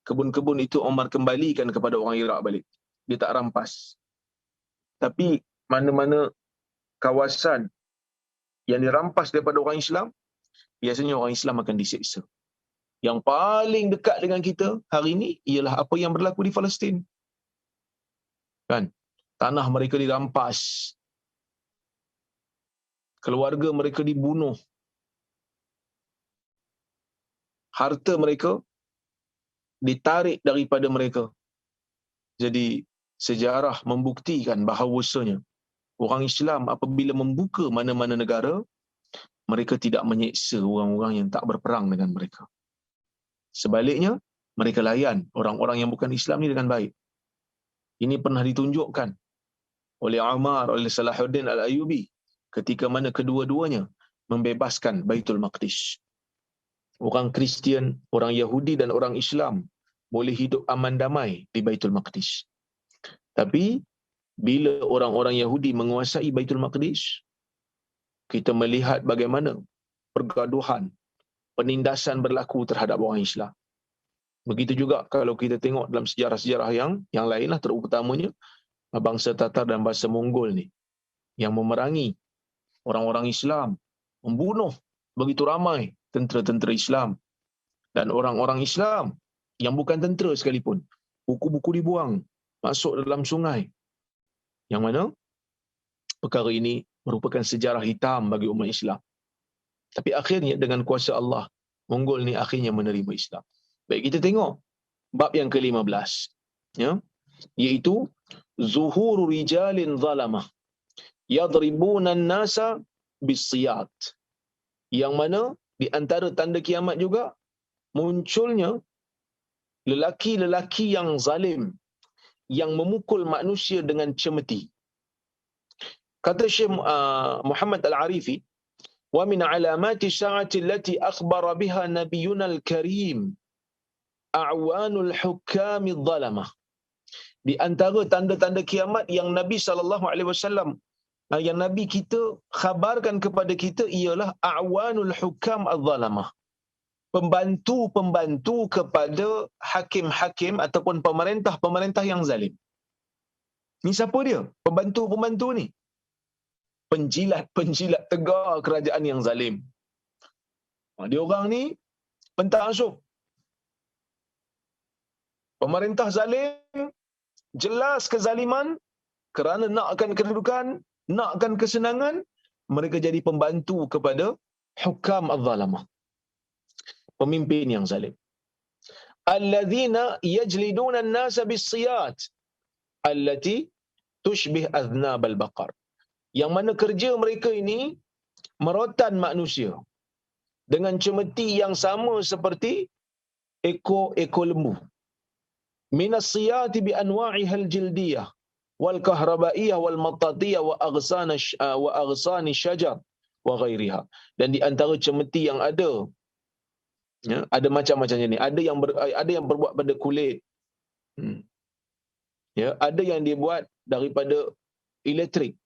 Kebun-kebun itu Umar kembalikan kepada orang Iraq balik. Dia tak rampas. Tapi mana-mana kawasan yang dirampas daripada orang Islam, biasanya orang Islam akan disiksa. Yang paling dekat dengan kita hari ini ialah apa yang berlaku di Palestin. Kan? Tanah mereka dirampas. Keluarga mereka dibunuh. Harta mereka ditarik daripada mereka. Jadi sejarah membuktikan bahawasanya orang Islam apabila membuka mana-mana negara, mereka tidak menyeksa orang-orang yang tak berperang dengan mereka. Sebaliknya, mereka layan orang-orang yang bukan Islam ni dengan baik. Ini pernah ditunjukkan oleh Umar, oleh Salahuddin Al-Ayyubi ketika mana kedua-duanya membebaskan Baitul Maqdis. Orang Kristian, orang Yahudi dan orang Islam boleh hidup aman damai di Baitul Maqdis. Tapi bila orang-orang Yahudi menguasai Baitul Maqdis, kita melihat bagaimana pergaduhan, penindasan berlaku terhadap orang Islam. Begitu juga kalau kita tengok dalam sejarah-sejarah yang lainlah, terutamanya bangsa Tatar dan bangsa Mongol ni yang memerangi orang-orang Islam, membunuh begitu ramai tentera-tentera Islam dan orang-orang Islam yang bukan tentera sekalipun. Buku-buku dibuang masuk dalam sungai. Yang mana perkara ini merupakan sejarah hitam bagi umat Islam. Tapi akhirnya dengan kuasa Allah, Mongol ni akhirnya menerima Islam. Baik, kita tengok bab yang ke-15, ya, iaitu zuhuru rijalin zalamah yadribuna an-nasa bisiyat. Yang mana di antara tanda kiamat juga munculnya lelaki-lelaki yang zalim yang memukul manusia dengan cemeti. Kata Syekh Muhammad Al-Arifi, wa min alamati sa'ati allati akhbara biha nabiyyuna al-karim a'wanul hukami adh-dhalamah. Di antara tanda-tanda kiamat yang Nabi SAW, yang Nabi kita khabarkan kepada kita ialah a'wanul hukam adh-dhalamah. Pembantu-pembantu kepada hakim-hakim ataupun pemerintah-pemerintah yang zalim. Ni siapa dia? Pembantu-pembantu ni. Penjilat-penjilat tegar kerajaan yang zalim. Dia orang ni penta'assub. Pemerintah zalim, jelas kezaliman, kerana nakkan kedudukan, nakkan kesenangan, mereka jadi pembantu kepada hukam adh-dhalamah, pemimpin yang zalim. Alladzina yajliduna an-nasa bis-siyat allati tushbih adhnab al-baqar. Yang mana kerja mereka ini merotan manusia dengan cemeti yang sama seperti ekor lembu. Minas siyati bi anwa'iha al-jildiyah wal kahrabaiyah wal matatiyah wa aghsani syajar wa ghairiha. Dan di antara cemeti yang ada, ya, ada macam-macam jenis. Ada yang berbuat pada kulit, Ya, ada yang dibuat daripada elektrik,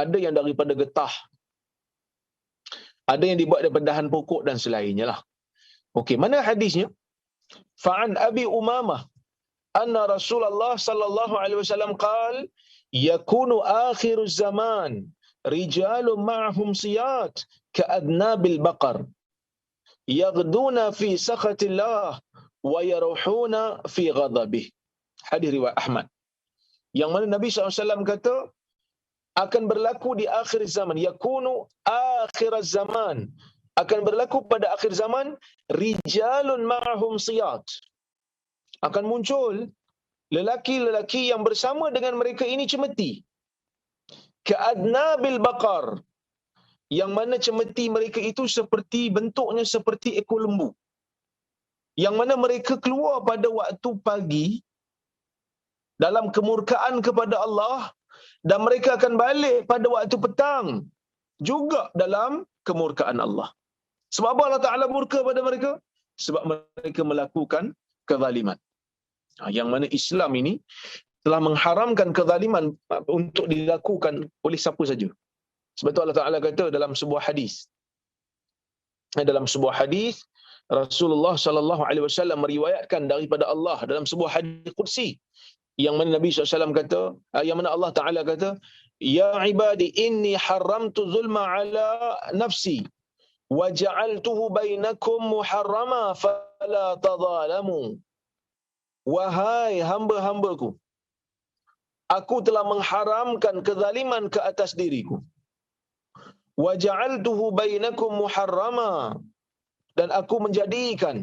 ada yang daripada getah, ada yang dibuat daripada dahan pokok dan selainnya lah. Okey, mana hadisnya? Fa'an Abi Umamah anna Rasulullah sallallahu alaihi wasallam qaal yakunu akhiruz zaman rijalun ma'ahum siyat ka'adnabil baqar yaghduna fi sakhatillah wa yaruhuna fi ghadabih. Hadis riwayat Ahmad. Yang mana Nabi SAW kata akan berlaku di akhir zaman, yakunu akhir zaman, akan berlaku pada akhir zaman, rijalun ma'ahum siyat, akan muncul lelaki-lelaki yang bersama dengan mereka ini cemeti, ka'adnabil baqar, yang mana cemeti mereka itu seperti, bentuknya seperti ekor lembu, yang mana mereka keluar pada waktu pagi dalam kemurkaan kepada Allah, dan mereka akan balik pada waktu petang juga dalam kemurkaan Allah. Sebab apa Allah Ta'ala murka pada mereka? Sebab mereka melakukan kezaliman. Yang mana Islam ini telah mengharamkan kezaliman untuk dilakukan oleh siapa saja. Sebab itu Allah Ta'ala kata dalam sebuah hadis, Rasulullah sallallahu alaihi wasallam meriwayatkan daripada Allah dalam sebuah hadis qudsi, yang mana Nabi SAW kata, yang mana Allah Ta'ala kata, ya ibadi inni haramtu zulma ala nafsi wa ja'altuhu bainakum muharrama fala tadhalamu. Wahai hamba-hambaku, aku telah mengharamkan kezaliman ke atas diriku. Wa ja'altuhu bainakum muharrama, dan aku menjadikan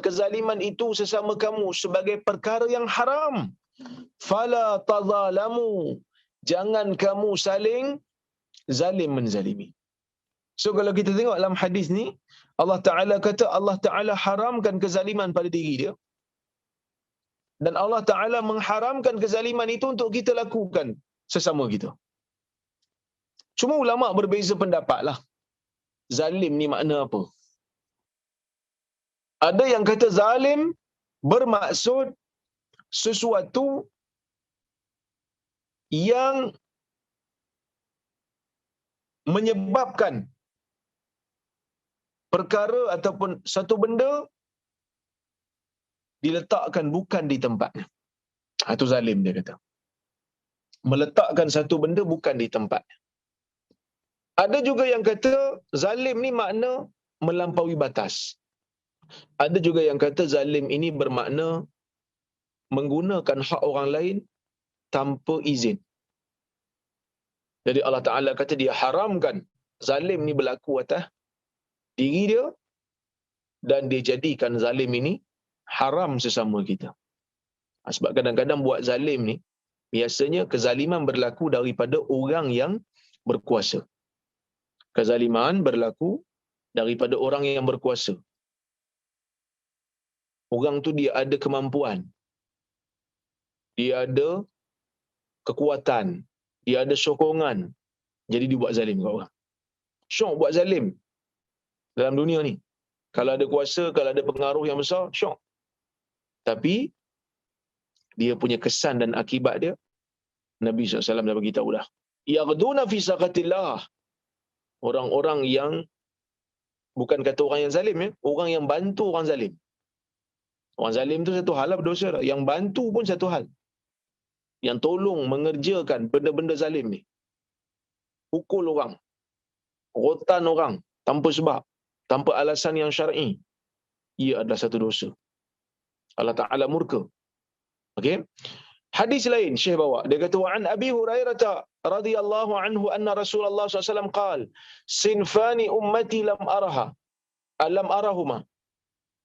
kezaliman itu sesama kamu sebagai perkara yang haram. Fala tadhalamu, jangan kamu saling zalim menzalimi. So kalau kita tengok dalam hadis ni, Allah Ta'ala kata Allah Ta'ala haramkan kezaliman pada diri dia, dan Allah Ta'ala mengharamkan kezaliman itu untuk kita lakukan sesama kita. Cuma ulama' berbeza pendapat lah, zalim ni makna apa? Ada yang kata zalim bermaksud sesuatu yang menyebabkan perkara ataupun satu benda diletakkan bukan di tempatnya. Itu zalim, dia kata. Meletakkan satu benda bukan di tempatnya. Ada juga yang kata zalim ni makna melampaui batas. Ada juga yang kata zalim ini bermakna menggunakan hak orang lain tanpa izin. Jadi Allah Ta'ala kata dia haramkan zalim ni berlaku atas diri dia, dan dia jadikan zalim ini haram sesama kita. Sebab kadang-kadang buat zalim ni, biasanya kezaliman berlaku daripada orang yang berkuasa. Kezaliman berlaku daripada orang yang berkuasa. Orang tu dia ada kemampuan, dia ada kekuatan, dia ada sokongan, jadi dia buat zalim kat orang. Syok buat zalim dalam dunia ni. Kalau ada kuasa, kalau ada pengaruh yang besar, syok. Tapi dia punya kesan dan akibat dia, Nabi SAW dah beritahu dah. Yaghduna fi saqatillah. Orang-orang yang, bukan kata orang yang zalim ya, orang yang bantu orang zalim. Orang zalim tu satu hal lah, berdosa dah. Yang bantu pun satu hal. Yang tolong mengerjakan benda-benda zalim ni. Pukul orang, rotan orang tanpa sebab, tanpa alasan yang syar'i, ia adalah satu dosa. Allah Ta'ala murka. Okey. Hadis lain Syekh bawa, dia kata wa an Abi Hurairah radhiyallahu anhu anna Rasulullah SAW qaal sinfani ummati lam arahuma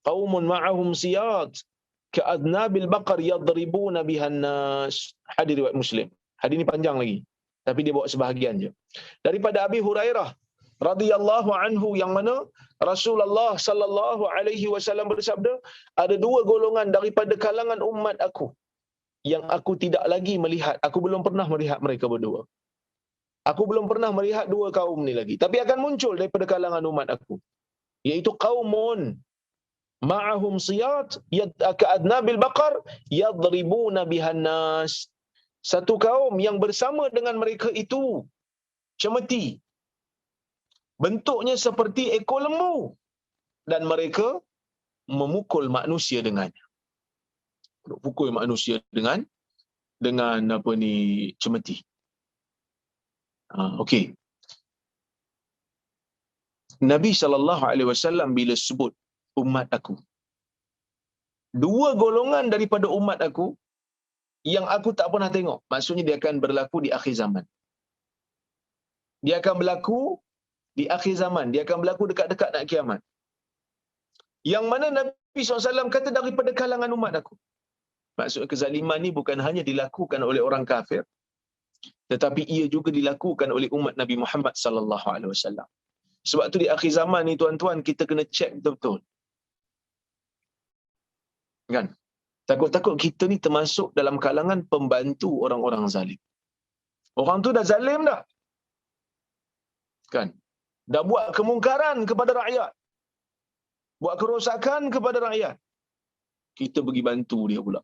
qaumun ma'ahum siyat ka'adnabil baqar yadribuna bihan nas. Hadis riwayat Muslim. Hadis ni panjang lagi, tapi dia bawa sebahagian je. Daripada Abi Hurairah radhiyallahu anhu, yang mana Rasulullah sallallahu alaihi wasallam bersabda, ada dua golongan daripada kalangan umat aku yang aku tidak lagi melihat, aku belum pernah melihat mereka berdua. Aku belum pernah melihat dua kaum ni lagi, tapi akan muncul daripada kalangan umat aku, iaitu qaumun ma'ahum siyat ka'adnabil baqar yadribuna bihan nas. Satu kaum yang bersama dengan mereka itu cemeti, bentuknya seperti ekor lembu, dan mereka memukul manusia dengannya. Pukul manusia dengan apa ni, cemeti. Okey. Nabi SAW bila sebut umat aku, dua golongan daripada umat aku yang aku tak pernah tengok, maksudnya dia akan berlaku di akhir zaman. Dia akan berlaku di akhir zaman, dia akan berlaku dekat-dekat nak kiamat. Yang mana Nabi SAW kata daripada kalangan umat aku. Maksud kezaliman ni bukan hanya dilakukan oleh orang kafir, tetapi ia juga dilakukan oleh umat Nabi Muhammad sallallahu alaihi wasallam. Sebab tu di akhir zaman ni tuan-tuan, kita kena check betul-betul. Kan? Takut-takut kita ni termasuk dalam kalangan pembantu orang-orang zalim. Orang tu dah zalim dah. Kan? Dah buat kemungkaran kepada rakyat. Buat kerosakan kepada rakyat. Kita pergi bantu dia pula.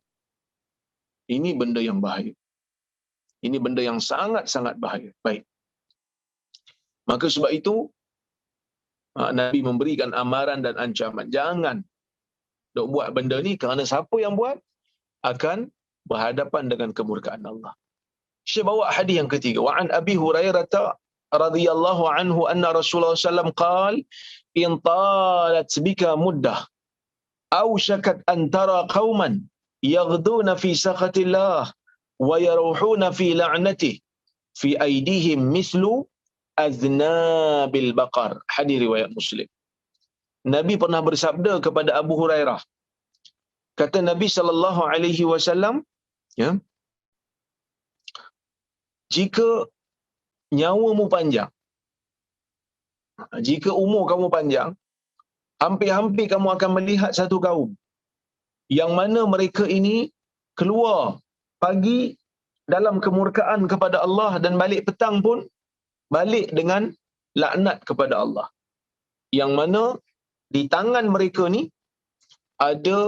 Ini benda yang bahaya. Ini benda yang sangat-sangat bahaya. Baik. Maka sebab itu, Nabi memberikan amaran dan ancaman. Jangan dok buat benda ni, kerana siapa yang buat akan berhadapan dengan kemurkaan Allah. Saya bawa hadis yang ketiga. Wa an Abi Hurairah radhiyallahu anhu anna Rasulullah sallallahu qala in talat bika muddah aw shakat an tara qauman yaghduna fi sakhatillah wa yaruhuna fi la'natihi fi aydihim mislu aznabil baqar. Hadis riwayat Muslim. Nabi pernah bersabda kepada Abu Hurairah. Kata Nabi sallallahu alaihi wasallam, ya, jika nyawamu panjang, jika umur kamu panjang, hampir-hampir kamu akan melihat satu kaum yang mana mereka ini keluar pagi dalam kemurkaan kepada Allah dan balik petang pun balik dengan laknat kepada Allah. Yang mana di tangan mereka ni ada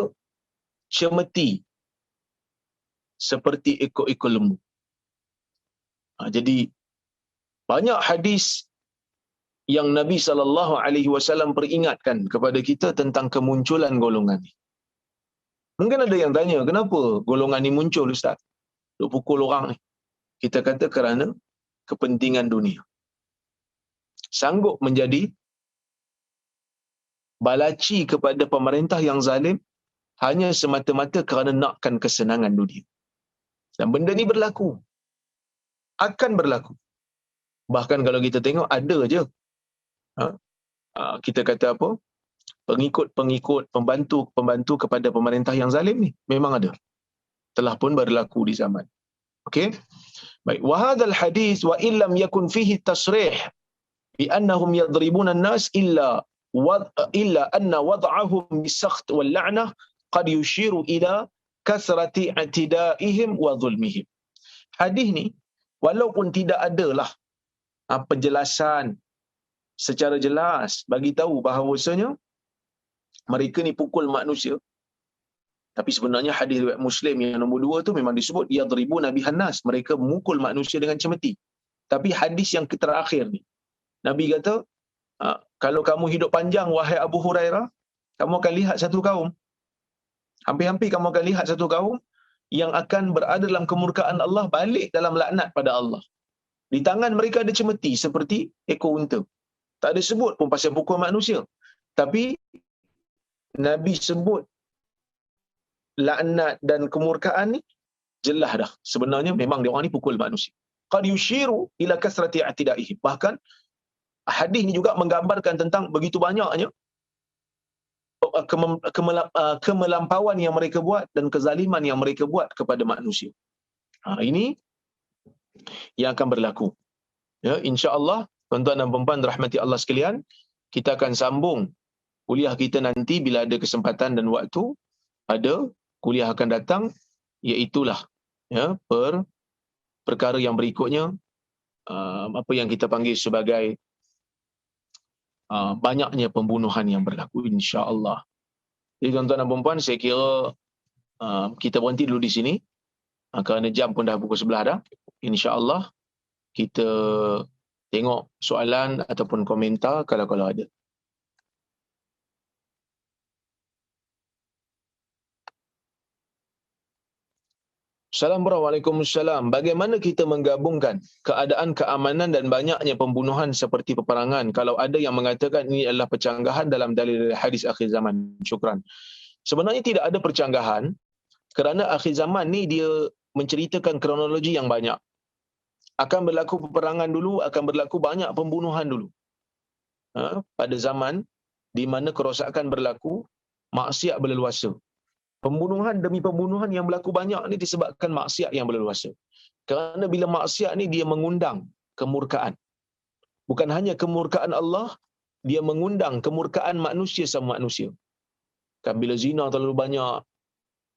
cemeti seperti ekor-ekor lembu. Jadi banyak hadis yang Nabi SAW peringatkan kepada kita tentang kemunculan golongan ni. Mungkin ada yang tanya, kenapa golongan ni muncul Ustaz? Duk pukul orang ni. Kita kata kerana kepentingan dunia. Sanggup menjadi balaci kepada pemerintah yang zalim hanya semata-mata kerana nakkan kesenangan dunia. Dan benda ni berlaku. Akan berlaku. Bahkan kalau kita tengok, ada je. Kita kata apa? Pengikut, pembantu kepada pemerintah yang zalim ni. Memang ada. Telah pun berlaku di zaman. Okey? Baik. Wa hadzal hadis wa illam yakun fihi tasrih bi annahum yadribuna an-nas illa anna wad'ahum bis-sakht wal la'nah qad yushiru ila kasrati i'tidaihim wa zulmihim. Hadis ni walaupun tidak adalah penjelasan secara jelas bagi tahu bahawasanya mereka ni pukul manusia, tapi sebenarnya hadis riwayat Muslim yang nombor 2 tu memang disebut yadribuna bihan nas, mereka memukul manusia dengan cemeti. Tapi hadis yang terakhir ni Nabi kata, kalau kamu hidup panjang wahai Abu Hurairah, kamu akan lihat satu kaum, hampir-hampir kamu akan lihat satu kaum yang akan berada dalam kemurkaan Allah, balik dalam laknat pada Allah. Di tangan mereka ada cemeti seperti ekor unta. Tak ada sebut pun pasal pukul manusia. Tapi Nabi sebut laknat dan kemurkaan ni jelas dah. Sebenarnya memang dia orang ni pukul manusia. Qad yushiru ila kasrati i'tidaihim. Bahkan hadis ni juga menggambarkan tentang begitu banyaknya kemelampauan yang mereka buat dan kezaliman yang mereka buat kepada manusia. Ini yang akan berlaku. Ya, insya-Allah tuan-tuan dan puan-puan rahmati Allah sekalian, kita akan sambung kuliah kita nanti bila ada kesempatan dan waktu. Ada kuliah akan datang, iaitulah ya perkara yang berikutnya, apa yang kita panggil sebagai banyaknya pembunuhan yang berlaku, insya-Allah. Jadi tuan-tuan dan puan-puan, saya kira kita berhenti dulu di sini. Kerana jam pun dah pukul 11 dah. InsyaAllah kita tengok soalan ataupun komentar kalau ada. Assalamualaikum. Waalaikumsalam. Bagaimana kita menggabungkan keadaan keamanan dan banyaknya pembunuhan seperti peperangan kalau ada yang mengatakan ini adalah percanggahan dalam dalil hadis akhir zaman? Syukran. Sebenarnya tidak ada percanggahan kerana akhir zaman ni dia menceritakan kronologi yang banyak. Akan berlaku peperangan dulu, akan berlaku banyak pembunuhan dulu. Pada zaman di mana kerosakan berlaku, maksiat berleluasa. Pembunuhan demi pembunuhan yang berlaku banyak ni disebabkan maksiat yang berleluasa. Kerana bila maksiat ni dia mengundang kemurkaan. Bukan hanya kemurkaan Allah, dia mengundang kemurkaan manusia sama manusia. Kan bila zina terlalu banyak,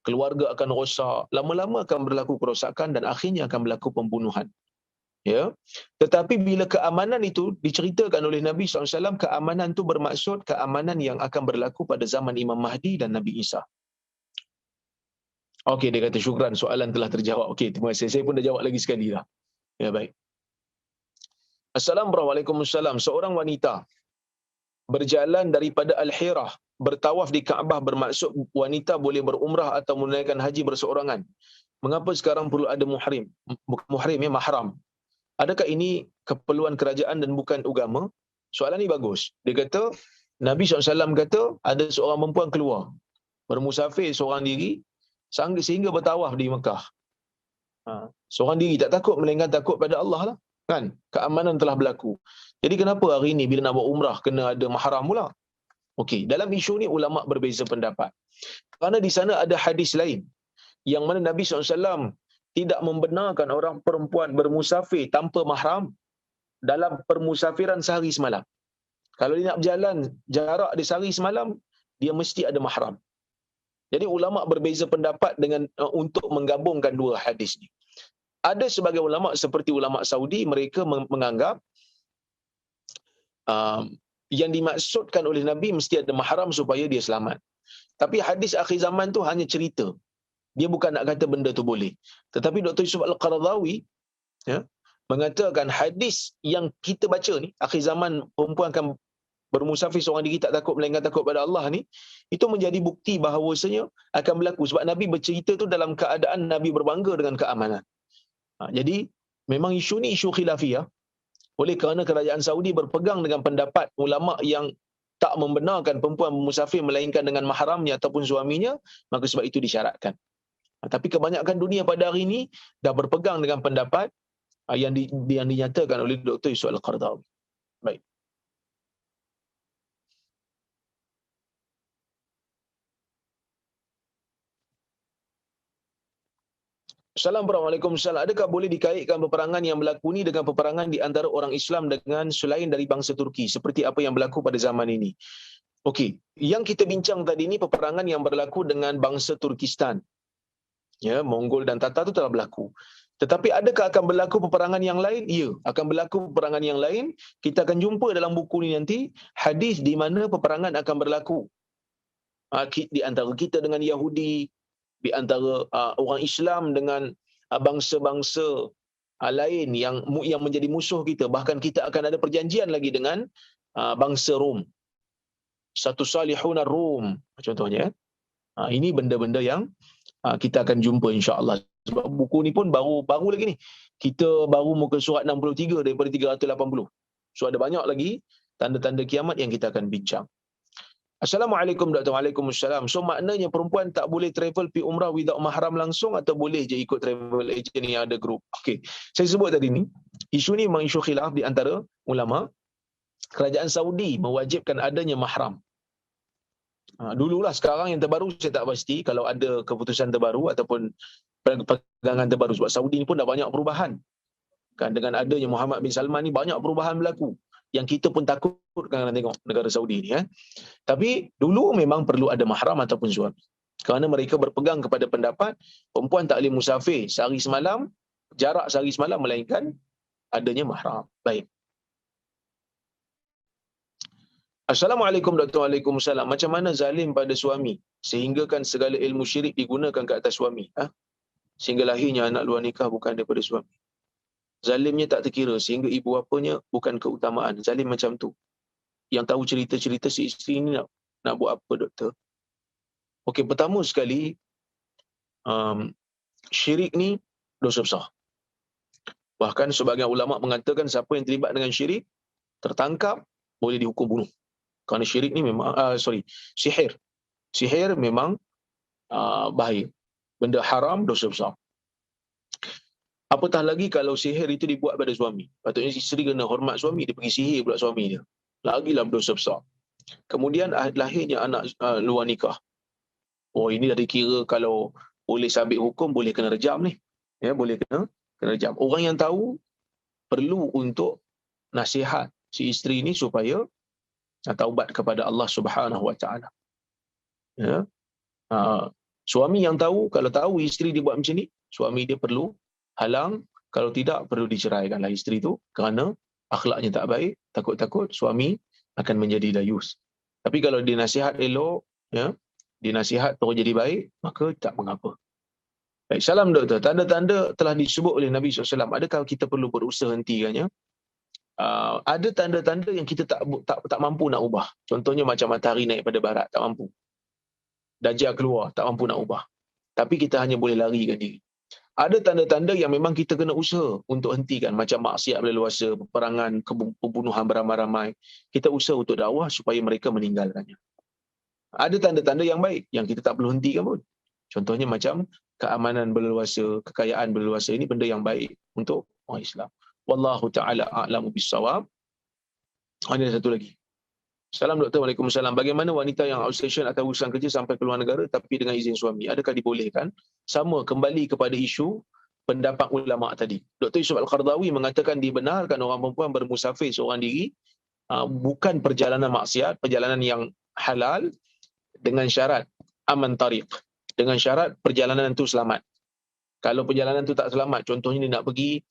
keluarga akan rosak, lama-lama akan berlaku kerosakan dan akhirnya akan berlaku pembunuhan. Ya. Tetapi bila keamanan itu diceritakan oleh Nabi SAW, keamanan itu bermaksud keamanan yang akan berlaku pada zaman Imam Mahdi dan Nabi Isa. Okey, dia kata syukran, soalan telah terjawab. Okey, terima kasih. Saya pun dah jawab lagi sekali dah. Ya, baik. Assalamualaikum. Seorang wanita berjalan daripada Al-Hirah, bertawaf di Kaabah bermaksud wanita boleh berumrah atau menunaikan haji berseorangan. Mengapa sekarang perlu ada muhrim? Bukan muhrim, ya, mahram. Adakah ini keperluan kerajaan dan bukan agama? Soalan ni bagus. Dia kata, Nabi SAW kata, ada seorang perempuan keluar, bermusafir seorang diri, sehingga bertawaf di Mekah. Seorang diri, tak takut, melainkan takut pada Allah lah. Kan? Keamanan telah berlaku. Jadi kenapa hari ini bila nak buat umrah, kena ada mahram pula? Okey, dalam isu ni ulama' berbeza pendapat. Kerana di sana ada hadis lain, yang mana Nabi SAW tidak membenarkan orang perempuan bermusafir tanpa mahram dalam permusafiran sehari semalam. Kalau dia nak berjalan jarak dia sehari semalam, dia mesti ada mahram. Jadi ulama' berbeza pendapat dengan untuk menggabungkan dua hadis ni. Ada sebagai ulama' seperti ulama' Saudi, mereka menganggap yang dimaksudkan oleh Nabi mesti ada mahram supaya dia selamat. Tapi hadis akhir zaman tu hanya cerita. Dia bukan nak kata benda tu boleh. Tetapi Dr. Yusuf Al-Qaradawi, ya, mengatakan hadis yang kita baca ni, akhir zaman perempuan akan bermusafir seorang diri tak takut melainkan takut pada Allah ni, itu menjadi bukti bahawasanya akan berlaku. Sebab Nabi bercerita tu dalam keadaan Nabi berbangga dengan keamanan. Jadi memang isu ni isu khilafiyah. Oleh kerana kerajaan Saudi berpegang dengan pendapat ulama' yang tak membenarkan perempuan bermusafir melainkan dengan mahramnya ataupun suaminya, maka sebab itu disyaratkan. Tapi kebanyakan dunia pada hari ini dah berpegang dengan pendapat yang dinyatakan oleh Dr. Yusuf Al-Qaradawi. Baik. Assalamualaikum. Adakah boleh dikaitkan peperangan yang berlaku ni dengan peperangan di antara orang Islam dengan selain dari bangsa Turki seperti apa yang berlaku pada zaman ini? Okey, yang kita bincang tadi ni peperangan yang berlaku dengan bangsa Turkistan. Ya, Mongol dan Tatar tu telah berlaku. Tetapi adakah akan berlaku peperangan yang lain? Ya, akan berlaku peperangan yang lain. Kita akan jumpa dalam buku ni nanti hadis di mana peperangan akan berlaku. Di antara kita dengan Yahudi, di antara orang Islam dengan bangsa-bangsa lain yang menjadi musuh kita. Bahkan kita akan ada perjanjian lagi dengan bangsa Rom. Satu salihun Rom contohnya. Ini benda-benda yang kita akan jumpa insya-Allah. Sebab buku ni pun baru lagi ni. Kita baru muka surat 63 daripada 380. So ada banyak lagi tanda-tanda kiamat yang kita akan bincang. Assalamualaikum Dr. Waalaikumsalam. So maknanya perempuan tak boleh travel pergi umrah without mahram langsung atau boleh je ikut travel agent yang ada group? Okey. Saya sebut tadi ni, isu ni memang isu khilaf di antara ulama. Kerajaan Saudi mewajibkan adanya mahram. Dululah, sekarang yang terbaru saya tak pasti kalau ada keputusan terbaru ataupun pegangan terbaru, sebab Saudi ni pun dah banyak perubahan. Kan dengan adanya Muhammad bin Salman ni banyak perubahan berlaku yang kita pun takut kalau tengok negara Saudi ni. Tapi dulu memang perlu ada mahram ataupun suami. Kerana mereka berpegang kepada pendapat perempuan tak boleh musafir sehari semalam, jarak sehari semalam melainkan adanya mahram. Baik. Assalamualaikum Dr. Waalaikumsalam. Macam mana zalim pada suami sehingga kan segala ilmu syirik digunakan ke atas suami? Sehingga lahirnya anak luar nikah bukan daripada suami. Zalimnya tak terkira sehingga ibu bapanya bukan keutamaan. Zalim macam tu. Yang tahu cerita-cerita si isteri ni nak buat apa, doktor? Okey, pertama sekali, syirik ni dosa besar. Bahkan sebagian ulama mengatakan siapa yang terlibat dengan syirik, tertangkap, boleh dihukum bunuh. Kerana syirik ni memang, sihir. Sihir memang bahaya. Benda haram, dosa besar. Apatah lagi kalau sihir itu dibuat pada suami. Patutnya isteri kena hormat suami, dia pergi sihir pula suami dia. Lagilah berdosa besar. Kemudian lahirnya anak luar nikah. Oh, ini dah dikira kalau boleh sabit hukum, boleh kena rejam ni. Ya, boleh kena rejam. Orang yang tahu perlu untuk nasihat si isteri ni supaya taubat kepada Allah Subhanahu Wa Taala. Ya. Suami yang tahu, kalau tahu isteri dia buat macam ni, suami dia perlu halang, kalau tidak perlu diceraikanlah isteri tu kerana akhlaknya tak baik, takut-takut suami akan menjadi dayus. Tapi kalau dinasihat elok, ya, dinasihat terus jadi baik, maka tak mengapa. Baik, salam doktor. Tanda-tanda telah disebut oleh Nabi SAW. Adakah kita perlu berusaha hentikannya? Ada tanda-tanda yang kita tak mampu nak ubah. Contohnya macam matahari naik pada barat, tak mampu. Dajjal keluar, tak mampu nak ubah. Tapi kita hanya boleh larikan diri. Ada tanda-tanda yang memang kita kena usaha untuk hentikan, macam maksiat berleluasa, peperangan, pembunuhan beramai-ramai. Kita usaha untuk dakwah supaya mereka meninggalkannya. Ada tanda-tanda yang baik yang kita tak perlu hentikan pun. Contohnya macam keamanan berleluasa, kekayaan berleluasa, ini benda yang baik untuk orang Islam. Wallahu ta'ala a'lamu bis-shawab. Ada satu lagi. Salam doktor, Waalaikumsalam. Bagaimana wanita yang outstation atau urusan kerja sampai ke luar negara tapi dengan izin suami? Adakah dibolehkan? Sama, kembali kepada isu pendapat ulama' tadi. Dr. Yusuf Al-Qardawi mengatakan dibenarkan orang perempuan bermusafir seorang diri, bukan perjalanan maksiat, perjalanan yang halal, dengan syarat aman tariq. Dengan syarat perjalanan itu selamat. Kalau perjalanan itu tak selamat, contohnya dia nak pergi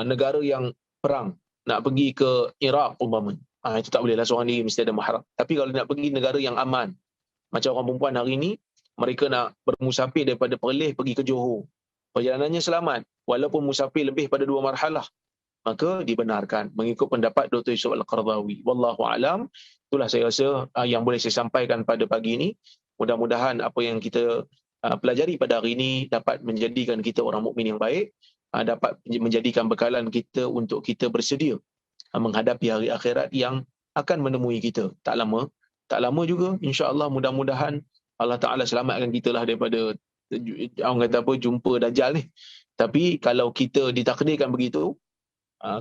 negara yang perang, nak pergi ke Iraq umpamanya, itu tak bolehlah seorang diri, mesti ada mahram. Tapi kalau nak pergi negara yang aman, macam orang perempuan hari ini, mereka nak bermusafir daripada Perlis pergi ke Johor, perjalanannya selamat, walaupun musafir lebih pada 2 marhalah, maka dibenarkan mengikut pendapat Dr. Yusuf Al-Qardawi. Wallahu alam. Itulah saya rasa yang boleh saya sampaikan pada pagi ini. Mudah-mudahan apa yang kita pelajari pada hari ini dapat menjadikan kita orang mukmin yang baik, dapat menjadikan bekalan kita untuk kita bersedia menghadapi hari akhirat yang akan menemui kita tak lama juga, insya-Allah. Mudah-mudahan Allah Taala selamatkan kita lah daripada orang kata apa, jumpa dajjal ni. Tapi kalau kita ditakdirkan begitu,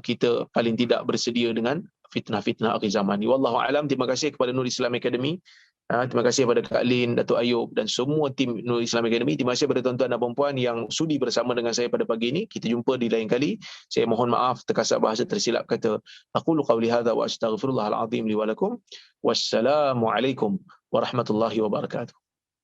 kita paling tidak bersedia dengan fitnah-fitnah akhir zaman ni. Wallahu alam. Terima kasih kepada Nur Islam Academy. Terima kasih kepada Kak Lin, Datuk Ayub dan semua tim Nur Islam Academy. Terima kasih kepada tuan-tuan dan puan-puan yang sudi bersama dengan saya pada pagi ini. Kita jumpa di lain kali. Saya mohon maaf terkasar bahasa tersilap kata. Aqulu qawli hadza wa astaghfirullahal azim li wa lakum. Wassalamualaikum warahmatullahi wabarakatuh.